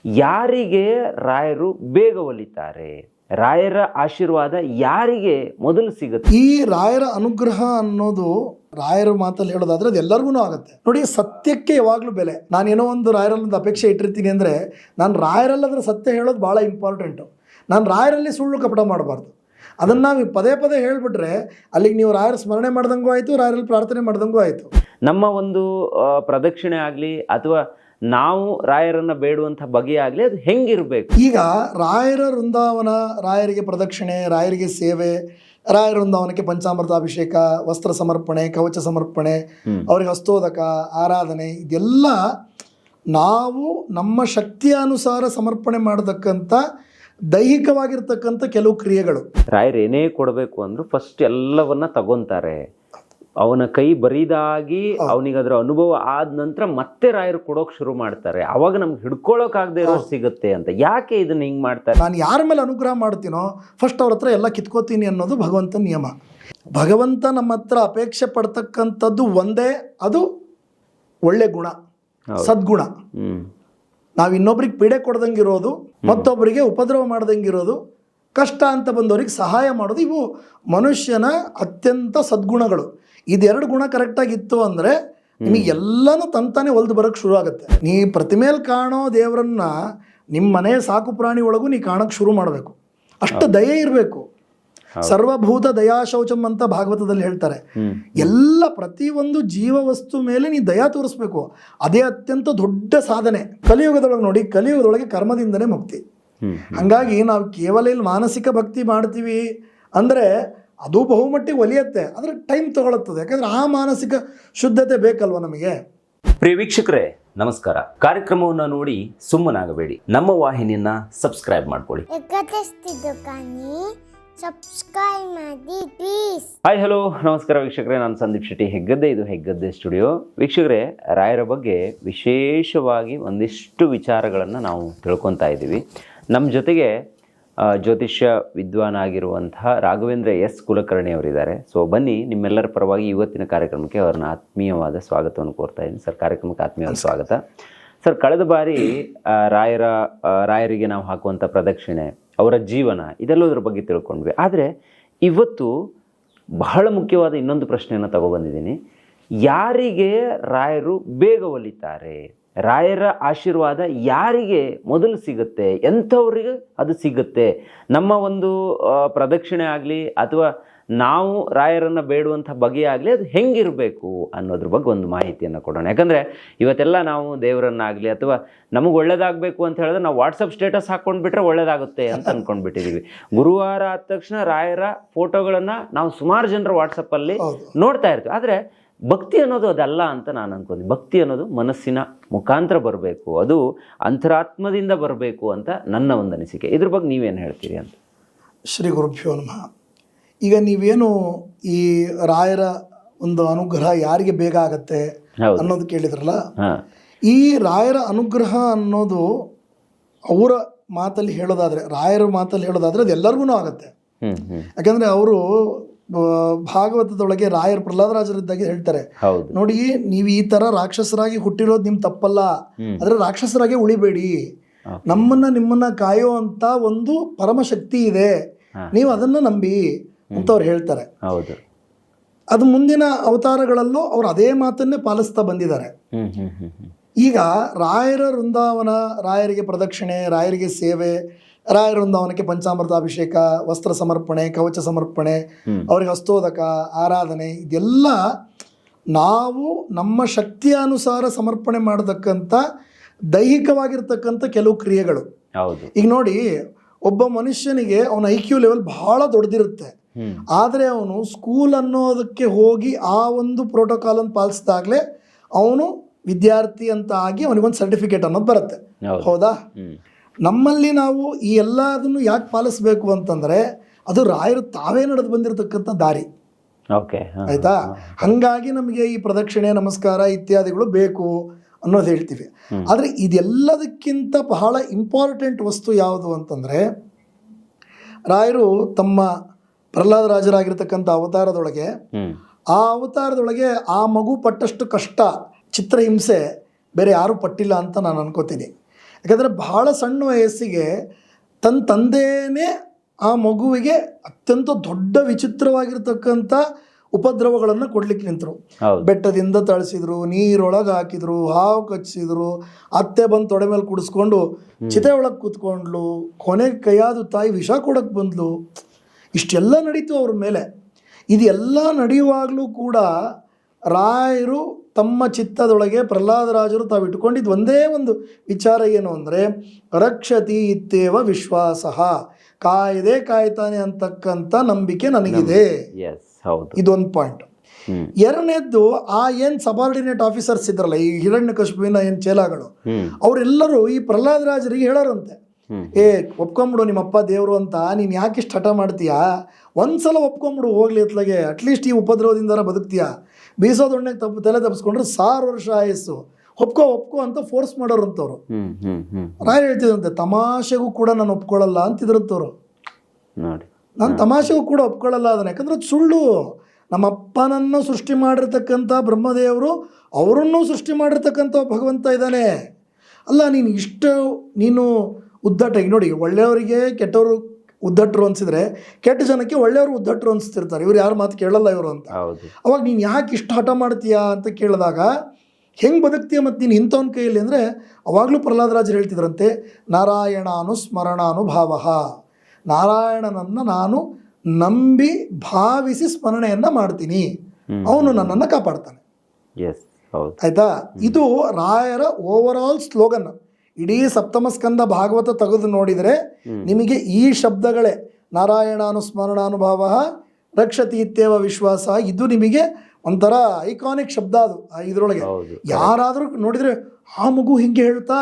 ಯಾರಿಗೆ ರಾಯರು ಬೇಗ ಒಲಿತಾರೆ? ರಾಯರ ಆಶೀರ್ವಾದ ಯಾರಿಗೆ ಮೊದಲು ಸಿಗುತ್ತೆ? ಈ ರಾಯರ ಅನುಗ್ರಹ ಅನ್ನೋದು ರಾಯರ ಮಾತಲ್ಲಿ ಹೇಳೋದಾದ್ರೆ ಅದು ಎಲ್ಲರಿಗೂ ಆಗುತ್ತೆ. ನೋಡಿ, ಸತ್ಯಕ್ಕೆ ಯಾವಾಗಲೂ ಬೆಲೆ. ನಾನೇನೋ ಒಂದು ರಾಯರಲ್ಲೊಂದು ಅಪೇಕ್ಷೆ ಇಟ್ಟಿರ್ತೀನಿ ಅಂದರೆ ನಾನು ರಾಯರಲ್ಲದ್ರ ಸತ್ಯ ಹೇಳೋದು ಭಾಳ ಇಂಪಾರ್ಟೆಂಟು. ನಾನು ರಾಯರಲ್ಲಿ ಸುಳ್ಳು ಕಪಟ ಮಾಡಬಾರ್ದು. ಅದನ್ನು ನಾವು ಪದೇ ಪದೇ ಹೇಳಿಬಿಟ್ರೆ ಅಲ್ಲಿಗೆ ನೀವು ರಾಯರ ಸ್ಮರಣೆ ಮಾಡ್ದಂಗೂ ಆಯಿತು, ರಾಯರಲ್ಲಿ ಪ್ರಾರ್ಥನೆ ಮಾಡ್ದಂಗೂ ಆಯಿತು. ನಮ್ಮ ಒಂದು ಪ್ರದಕ್ಷಿಣೆ ಆಗಲಿ ಅಥವಾ ನಾವು ರಾಯರನ್ನ ಬೇಡುವಂಥ ಬಗೆ ಆಗಲಿ ಅದು ಹೆಂಗಿರಬೇಕು? ಈಗ ರಾಯರ ವೃಂದಾವನ, ರಾಯರಿಗೆ ಪ್ರದಕ್ಷಿಣೆ, ರಾಯರಿಗೆ ಸೇವೆ, ರಾಯರ ವೃಂದಾವನಕ್ಕೆ ಪಂಚಾಮೃತಾಭಿಷೇಕ, ವಸ್ತ್ರ ಸಮರ್ಪಣೆ, ಕವಚ ಸಮರ್ಪಣೆ, ಅವರಿಗೆ ಹಸ್ತೋದಕ, ಆರಾಧನೆ, ಇದೆಲ್ಲ ನಾವು ನಮ್ಮ ಶಕ್ತಿಯ ಅನುಸಾರ ಸಮರ್ಪಣೆ ಮಾಡತಕ್ಕಂಥ ದೈಹಿಕವಾಗಿರ್ತಕ್ಕಂಥ ಕೆಲವು ಕ್ರಿಯೆಗಳು. ರಾಯರು ಏನೇ ಕೊಡಬೇಕು ಅಂದರೂ ಫಸ್ಟ್ ಎಲ್ಲವನ್ನ ತಗೊಂತಾರೆ. ಅವನ ಕೈ ಬರಿದಾಗಿ ಅವನಿಗೆ ಅದರ ಅನುಭವ ಆದ ನಂತರ ಮತ್ತೆ ರಾಯರು ಕೊಡೋಕೆ ಶುರು ಮಾಡ್ತಾರೆ. ಅವಾಗ ನಮ್ಗೆ ಹಿಡ್ಕೊಳ್ಳೋಕಾಗದೆ ಇರೋ ಸಿಗುತ್ತೆ ಅಂತ. ಯಾಕೆ ಇದನ್ನ ಹಿಂಗೆ ಮಾಡ್ತಾರೆ? ನಾನು ಯಾರ ಮೇಲೆ ಅನುಗ್ರಹ ಮಾಡ್ತೀನೋ ಫಸ್ಟ್ ಅವ್ರ ಹತ್ರ ಎಲ್ಲ ಕಿತ್ಕೋತೀನಿ ಅನ್ನೋದು ಭಗವಂತನ ನಿಯಮ. ಭಗವಂತ ನಮ್ಮ ಹತ್ರ ಅಪೇಕ್ಷೆ ಪಡ್ತಕ್ಕಂಥದ್ದು ಒಂದೇ, ಅದು ಒಳ್ಳೆ ಗುಣ, ಸದ್ಗುಣ. ನಾವು ಇನ್ನೊಬ್ರಿಗೆ ಪೀಡೆ ಕೊಡ್ದಂಗಿರೋದು, ಮತ್ತೊಬ್ಬರಿಗೆ ಉಪದ್ರವ ಮಾಡ್ದಂಗಿರೋದು, ಕಷ್ಟ ಅಂತ ಬಂದವ್ರಿಗೆ ಸಹಾಯ ಮಾಡೋದು, ಇವು ಮನುಷ್ಯನ ಅತ್ಯಂತ ಸದ್ಗುಣಗಳು. ಇದೆರಡು ಗುಣ ಕರೆಕ್ಟಾಗಿತ್ತು ಅಂದರೆ ನಿಮಗೆ ಎಲ್ಲನೂ ತಂತಾನೆ ಒಲ್ದು ಬರೋಕ್ಕೆ ಶುರು ಆಗುತ್ತೆ. ನೀ ಪ್ರತಿಮೇಲೆ ಕಾಣೋ ದೇವರನ್ನ ನಿಮ್ಮ ಮನೆ ಸಾಕು ಪ್ರಾಣಿ ಒಳಗೂ ನೀ ಕಾಣೋಕ್ಕೆ ಶುರು ಮಾಡಬೇಕು. ಅಷ್ಟು ದಯೆ ಇರಬೇಕು. ಸರ್ವಭೂತ ದಯಾಶೌಚಂ ಅಂತ ಭಾಗವತದಲ್ಲಿ ಹೇಳ್ತಾರೆ. ಎಲ್ಲ ಪ್ರತಿಯೊಂದು ಜೀವವಸ್ತು ಮೇಲೆ ನೀ ದಯಾ ತೋರಿಸ್ಬೇಕು. ಅದೇ ಅತ್ಯಂತ ದೊಡ್ಡ ಸಾಧನೆ. ಕಲಿಯುಗದೊಳಗೆ ನೋಡಿ, ಕಲಿಯುಗದೊಳಗೆ ಕರ್ಮದಿಂದನೇ ಮುಕ್ತಿ. ಹಾಗಾಗಿ ನಾವು ಕೇವಲ ಇಲ್ಲಿ ಮಾನಸಿಕ ಭಕ್ತಿ ಮಾಡ್ತೀವಿ ಅಂದರೆ ಅದು ಬಹುಮಟ್ಟಿಗೆ ಒಲಿಯುತ್ತೆ, ಆದರೆ ಟೈಮ್ ತಗೊಳ್ಳುತ್ತದೆ. ಯಾಕಂದ್ರೆ ಆ ಮಾನಸಿಕ ಶುದ್ಧತೆ ಬೇಕಲ್ವ ನಮಗೆ. ಪ್ರಿಯ ವೀಕ್ಷಕರೇ ನಮಸ್ಕಾರ. ಕಾರ್ಯಕ್ರಮವನ್ನು ನೋಡಿ ಸುಮ್ಮನಾಗಬೇಡಿ, ನಮ್ಮ ವಾಹಿನಿಯನ್ನ ಸಬ್ಸ್ಕ್ರೈಬ್ ಮಾಡ್ಕೊಳ್ಳಿ. ಸಬ್ಸ್ಕ್ರೈಬ್ ಮಾಡಿ ಪ್ಲೀಸ್. ಹಾಯ್ ಹಲೋ ನಮಸ್ಕಾರ ವೀಕ್ಷಕರೇ, ನಾನು ಸಂದೀಪ್ ಶೆಟ್ಟಿ, ಹೆಗ್ಗದ್ದೆ. ಇದು ಹೆಗ್ಗದ್ದೆ ಸ್ಟುಡಿಯೋ. ವೀಕ್ಷಕರೇ, ರಾಯರ ಬಗ್ಗೆ ವಿಶೇಷವಾಗಿ ಒಂದಿಷ್ಟು ವಿಚಾರಗಳನ್ನು ನಾವು ತಿಳ್ಕೊತಾ ಇದ್ದೀವಿ. ನಮ್ಮ ಜೊತೆಗೆ ಜ್ಯೋತಿಷ್ಯ ವಿದ್ವಾನ್ ಆಗಿರುವಂತಹ ರಾಘವೇಂದ್ರ ಎಸ್ ಕುಲಕರ್ಣಿ ಅವರಿದ್ದಾರೆ. ಸೊ ಬನ್ನಿ, ನಿಮ್ಮೆಲ್ಲರ ಪರವಾಗಿ ಇವತ್ತಿನ ಕಾರ್ಯಕ್ರಮಕ್ಕೆ ಅವ್ರನ್ನ ಆತ್ಮೀಯವಾದ ಸ್ವಾಗತವನ್ನು ಕೋರ್ತಾ ಇದ್ದೀನಿ. ಸರ್, ಕಾರ್ಯಕ್ರಮಕ್ಕೆ ಆತ್ಮೀಯವಾದ ಸ್ವಾಗತ. ಸರ್, ಕಳೆದ ಬಾರಿ ರಾಯರಿಗೆ ನಾವು ಹಾಕುವಂಥ ಪ್ರದಕ್ಷಿಣೆ, ಅವರ ಜೀವನ, ಇದೆಲ್ಲದರ ಬಗ್ಗೆ ತಿಳ್ಕೊಂಡ್ವಿ. ಆದರೆ ಇವತ್ತು ಬಹಳ ಮುಖ್ಯವಾದ ಇನ್ನೊಂದು ಪ್ರಶ್ನೆಯನ್ನು ತಗೊಬಂದಿದ್ದೀನಿ. ಯಾರಿಗೆ ರಾಯರು ಬೇಗ ಒಲಿತಾರೆ? ರಾಯರ ಆಶೀರ್ವಾದ ಯಾರಿಗೆ ಮೊದಲು ಸಿಗುತ್ತೆ? ಎಂಥವ್ರಿಗೆ ಅದು ಸಿಗುತ್ತೆ? ನಮ್ಮ ಒಂದು ಪ್ರದಕ್ಷಿಣೆ ಆಗಲಿ ಅಥವಾ ನಾವು ರಾಯರನ್ನು ಬೇಡುವಂಥ ಬಗೆ ಆಗಲಿ ಅದು ಹೆಂಗಿರಬೇಕು ಅನ್ನೋದ್ರ ಬಗ್ಗೆ ಒಂದು ಮಾಹಿತಿಯನ್ನು ಕೊಡೋಣ. ಯಾಕಂದರೆ ಇವತ್ತೆಲ್ಲ ನಾವು ದೇವರನ್ನಾಗಲಿ ಅಥವಾ ನಮಗೆ ಒಳ್ಳೇದಾಗಬೇಕು ಅಂತ ಹೇಳಿದ್ರೆ ನಾವು ವಾಟ್ಸಪ್ ಸ್ಟೇಟಸ್ ಹಾಕ್ಕೊಂಡ್ಬಿಟ್ರೆ ಒಳ್ಳೇದಾಗುತ್ತೆ ಅಂತ ಅಂದ್ಕೊಂಡ್ಬಿಟ್ಟಿದ್ದೀವಿ. ಗುರುವಾರ ಆದ ತಕ್ಷಣ ರಾಯರ ಫೋಟೋಗಳನ್ನು ನಾವು ಸುಮಾರು ಜನರ ವಾಟ್ಸಪ್ಪಲ್ಲಿ ನೋಡ್ತಾ ಇರ್ತೀವಿ. ಆದರೆ ಭಕ್ತಿ ಅನ್ನೋದು ಅದಲ್ಲ ಅಂತ ನಾನು ಅನ್ಕೊಂತೀನಿ. ಭಕ್ತಿ ಅನ್ನೋದು ಮನಸ್ಸಿನ ಮುಖಾಂತರ ಬರಬೇಕು, ಅದು ಅಂತರಾತ್ಮದಿಂದ ಬರಬೇಕು ಅಂತ ನನ್ನ ಒಂದು ಅನಿಸಿಕೆ. ಇದ್ರ ಬಗ್ಗೆ ನೀವೇನು ಹೇಳ್ತೀರಿ ಅಂತ? ಶ್ರೀ ಗುರುಭ್ಯೋ ನಮಃ. ಈಗ ನೀವೇನು ಈ ರಾಯರ ಒಂದು ಅನುಗ್ರಹ ಯಾರಿಗೆ ಬೇಗ ಆಗತ್ತೆ ಅನ್ನೋದು ಕೇಳಿದ್ರಲ್ಲ, ಈ ರಾಯರ ಅನುಗ್ರಹ ಅನ್ನೋದು ಅವರ ಮಾತಲ್ಲಿ ಹೇಳೋದಾದ್ರೆ, ರಾಯರ ಮಾತಲ್ಲಿ ಹೇಳೋದಾದ್ರೆ ಅದು ಎಲ್ಲರಿಗೂ ಆಗತ್ತೆ. ಯಾಕಂದ್ರೆ ಅವರು ಭಾಗವತದೊಳಗೆ ರಾಯರ್ ಪ್ರಹ್ಲಾದರಾಜರಿದ್ದಾಗ ಹೇಳ್ತಾರೆ, ನೋಡಿ, ನೀವು ಈ ತರ ರಾಕ್ಷಸರಾಗಿ ಹುಟ್ಟಿರೋದು ನಿಮ್ ತಪ್ಪಲ್ಲ, ಆದ್ರೆ ರಾಕ್ಷಸರಾಗಿ ಉಳಿಬೇಡಿ, ನಿಮ್ಮನ್ನ ಕಾಯೋ ಅಂತ ಒಂದು ಪರಮಶಕ್ತಿ ಇದೆ, ನೀವು ಅದನ್ನ ನಂಬಿ ಅಂತ ಅವ್ರು ಹೇಳ್ತಾರೆ. ಅದು ಮುಂದಿನ ಅವತಾರಗಳಲ್ಲೂ ಅವ್ರು ಅದೇ ಮಾತನ್ನೇ ಪಾಲಿಸ್ತಾ ಬಂದಿದ್ದಾರೆ. ಈಗ ರಾಯರ ವೃಂದಾವನ, ರಾಯರಿಗೆ ಪ್ರದಕ್ಷಿಣೆ, ರಾಯರಿಗೆ ಸೇವೆ, ರಾಯರ ವೃಂದಾವನಕ್ಕೆ ಪಂಚಾಮೃತಾಭಿಷೇಕ, ವಸ್ತ್ರ ಸಮರ್ಪಣೆ, ಕವಚ ಸಮರ್ಪಣೆ, ಅವರಿಗೆ ಹಸ್ತೋದಕ, ಆರಾಧನೆ, ಇದೆಲ್ಲ ನಾವು ನಮ್ಮ ಶಕ್ತಿಯ ಅನುಸಾರ ಸಮರ್ಪಣೆ ಮಾಡತಕ್ಕಂಥ ದೈಹಿಕವಾಗಿರ್ತಕ್ಕಂಥ ಕೆಲವು ಕ್ರಿಯೆಗಳು. ಈಗ ನೋಡಿ, ಒಬ್ಬ ಮನುಷ್ಯನಿಗೆ ಅವನ IQ ಲೆವೆಲ್ ಬಹಳ ದೊಡ್ಡದಿರುತ್ತೆ, ಆದರೆ ಅವನು ಸ್ಕೂಲ್ ಅನ್ನೋದಕ್ಕೆ ಹೋಗಿ ಆ ಒಂದು ಪ್ರೋಟೋಕಾಲ್ ಅನ್ನು ಪಾಲಿಸಿದಾಗಲೇ ಅವನು ವಿದ್ಯಾರ್ಥಿ ಅಂತ ಆಗಿ ಅವನಿಗೊಂದು ಸರ್ಟಿಫಿಕೇಟ್ ಅನ್ನೋದು ಬರುತ್ತೆ. ಹೌದಾ? ನಮ್ಮಲ್ಲಿ ನಾವು ಈ ಎಲ್ಲದನ್ನು ಯಾಕೆ ಪಾಲಿಸ್ಬೇಕು ಅಂತಂದ್ರೆ ಅದು ರಾಯರು ತಾವೇ ನಡೆದು ಬಂದಿರತಕ್ಕಂಥ ದಾರಿ. ಆಯ್ತಾ? ಹಂಗಾಗಿ ನಮಗೆ ಈ ಪ್ರದಕ್ಷಿಣೆ, ನಮಸ್ಕಾರ ಇತ್ಯಾದಿಗಳು ಬೇಕು ಅನ್ನೋದು ಹೇಳ್ತೀವಿ. ಆದರೆ ಇದೆಲ್ಲದಕ್ಕಿಂತ ಬಹಳ ಇಂಪಾರ್ಟೆಂಟ್ ವಸ್ತು ಯಾವುದು ಅಂತಂದ್ರೆ, ರಾಯರು ತಮ್ಮ ಪ್ರಹ್ಲಾದರಾಜರಾಗಿರ್ತಕ್ಕಂಥ ಅವತಾರದೊಳಗೆ, ಆ ಅವತಾರದೊಳಗೆ ಆ ಮಗು ಪಟ್ಟಷ್ಟು ಕಷ್ಟ, ಚಿತ್ರಹಿಂಸೆ ಬೇರೆ ಯಾರೂ ಪಟ್ಟಿಲ್ಲ ಅಂತ ನಾನು ಅನ್ಕೋತೀನಿ. ಯಾಕಂದರೆ ಬಹಳ ಸಣ್ಣ ವಯಸ್ಸಿಗೆ ತನ್ನ ತಂದೆಯೇ ಆ ಮಗುವಿಗೆ ಅತ್ಯಂತ ದೊಡ್ಡ ವಿಚಿತ್ರವಾಗಿರ್ತಕ್ಕಂಥ ಉಪದ್ರವಗಳನ್ನು ಕೊಡ್ಲಿಕ್ಕೆ ನಿಂತರು. ಬೆಟ್ಟದಿಂದ ತಳಿಸಿದ್ರು, ನೀರೊಳಗೆ ಹಾಕಿದ್ರು, ಹಾವು ಕಚ್ಚಿದ್ರು, ಅತ್ತೆ ಬಂದು ತೊಡೆ ಮೇಲೆ ಕುಡಿಸ್ಕೊಂಡು ಚಿತೆ ಒಳಗೆ ಕೂತ್ಕೊಂಡ್ಲು, ಕೊನೆಗೆ ಕೈಯಾದ ತಾಯಿ ವಿಷ ಕೊಡಕ್ಕೆ ಬಂದ್ಲು. ಇಷ್ಟೆಲ್ಲ ನಡೀತು ಅವ್ರ ಮೇಲೆ. ಇದೆಲ್ಲ ನಡೆಯುವಾಗಲೂ ಕೂಡ ರಾಯರು ತಮ್ಮ ಚಿತ್ತದೊಳಗೆ ಪ್ರಹ್ಲಾದರಾಜರು ತಾವು ಇಟ್ಕೊಂಡಿದ್ದು ಒಂದೇ ಒಂದು ವಿಚಾರ ಏನು ಅಂದರೆ, ರಕ್ಷತಿ ಇತ್ತೇವ ವಿಶ್ವಾಸ, ಕಾಯ್ದೆ ಕಾಯ್ತಾನೆ ಅಂತಕ್ಕಂಥ ನಂಬಿಕೆ ನನಗಿದೆ. ಇದೊಂದು ಪಾಯಿಂಟ್. ಎರಡನೇದ್ದು, ಆ ಏನು ಸಬಾರ್ಡಿನೇಟ್ ಆಫೀಸರ್ಸ್ ಇದ್ರಲ್ಲ, ಈ ಹಿರಣ್ಯಕಶಿಪುವಿನ ಏನು ಚೇಲಾಗಳು, ಅವರೆಲ್ಲರೂ ಈ ಪ್ರಹ್ಲಾದರಾಜರಿಗೆ ಹೇಳೋರಂತೆ, ಒಪ್ಕೊಂಬಿಡು ನಿಮ್ಮಪ್ಪ ದೇವರು ಅಂತ, ನೀನು ಯಾಕೆ ಇಷ್ಟು ಹಠ ಮಾಡ್ತೀಯಾ, ಒಂದ್ಸಲ ಒಪ್ಕೊಂಬಿಡು ಹೋಗ್ಲಿ ಎತ್ಲಾಗೆ, ಅಟ್ಲೀಸ್ಟ್ ಈ ಉಪದ್ರವದಿಂದ ಬದುಕ್ತೀಯಾ, ಬೀಸೋದೊಣ್ಣೆಗೆ ತಲೆ ತಪ್ಪಿಸ್ಕೊಂಡ್ರೆ 1000 ವರ್ಷ ಆಯಸ್ಸು, ಒಪ್ಕೋ ಅಂತ ಫೋರ್ಸ್ ಮಾಡೋರಂತವ್ರು. ರಾಯರು ಹೇಳ್ತಿದ್ರಂತೆ, ತಮಾಷೆಗೂ ಕೂಡ ನಾನು ಒಪ್ಕೊಳ್ಳಲ್ಲ ಅಂತಿದ್ರಂತವ್ರು. ನಾನು ತಮಾಷೆಗೂ ಕೂಡ ಒಪ್ಕೊಳ್ಳಲ್ಲ ಅದನ್ನ, ಯಾಕಂದ್ರೆ ಅದು ಸುಳ್ಳು. ನಮ್ಮಪ್ಪನನ್ನು ಸೃಷ್ಟಿ ಮಾಡಿರ್ತಕ್ಕಂಥ ಬ್ರಹ್ಮದೇವರು ಅವರನ್ನು ಸೃಷ್ಟಿ ಮಾಡಿರ್ತಕ್ಕಂಥ ಭಗವಂತ ಇದ್ದಾನೆ. ಅಲ್ಲ, ನೀನು ಉದ್ದಟ, ಈಗ ನೋಡಿ, ಒಳ್ಳೆಯವರಿಗೆ ಕೆಟ್ಟವರು ಉದ್ದಟರು ಅನಿಸಿದ್ರೆ, ಕೆಟ್ಟ ಜನಕ್ಕೆ ಒಳ್ಳೆಯವರು ಉದ್ದಟರು ಅನಿಸ್ತಿರ್ತಾರೆ, ಇವ್ರು ಯಾರು ಮಾತು ಕೇಳಲ್ಲ ಇವರು ಅಂತ. ಅವಾಗ ನೀನು ಯಾಕೆ ಇಷ್ಟು ಹಠ ಮಾಡ್ತೀಯಾ ಅಂತ ಕೇಳಿದಾಗ, ಹೆಂಗೆ ಬದುಕ್ತೀಯ ಮತ್ತು ನೀನು ಇಂಥವನ ಕೈಯಲ್ಲಿ ಅಂದರೆ, ಅವಾಗಲೂ ಪ್ರಹ್ಲಾದರಾಜರು ಹೇಳ್ತಿದ್ರಂತೆ, ನಾರಾಯಣಾನು ಸ್ಮರಣಾನುಭಾವ, ನಾರಾಯಣನನ್ನು ನಾನು ನಂಬಿ ಭಾವಿಸಿ ಸ್ಮರಣೆಯನ್ನು ಮಾಡ್ತೀನಿ, ಅವನು ನನ್ನನ್ನು ಕಾಪಾಡ್ತಾನೆ. ಆಯಿತಾ? ಇದು ರಾಯರ ಓವರ್ ಆಲ್ ಸ್ಲೋಗನ್. ಇಡೀ ಸಪ್ತಮ ಸ್ಕಂದ ಭಾಗವತ ತೆಗೆದು ನೋಡಿದರೆ ನಿಮಗೆ ಈ ಶಬ್ದಗಳೇ, ನಾರಾಯಣಾನುಸ್ಮರಣಾನುಭಾವ, ರಕ್ಷತಿ ಇತ್ಯೇವ ವಿಶ್ವಾಸ, ಇದು ನಿಮಗೆ ಒಂಥರ ಐಕಾನಿಕ್ ಶಬ್ದ. ಅದು ಇದರೊಳಗೆ ಯಾರಾದರೂ ನೋಡಿದರೆ ಆ ಮಗು ಹಿಂಗೆ ಹೇಳ್ತಾ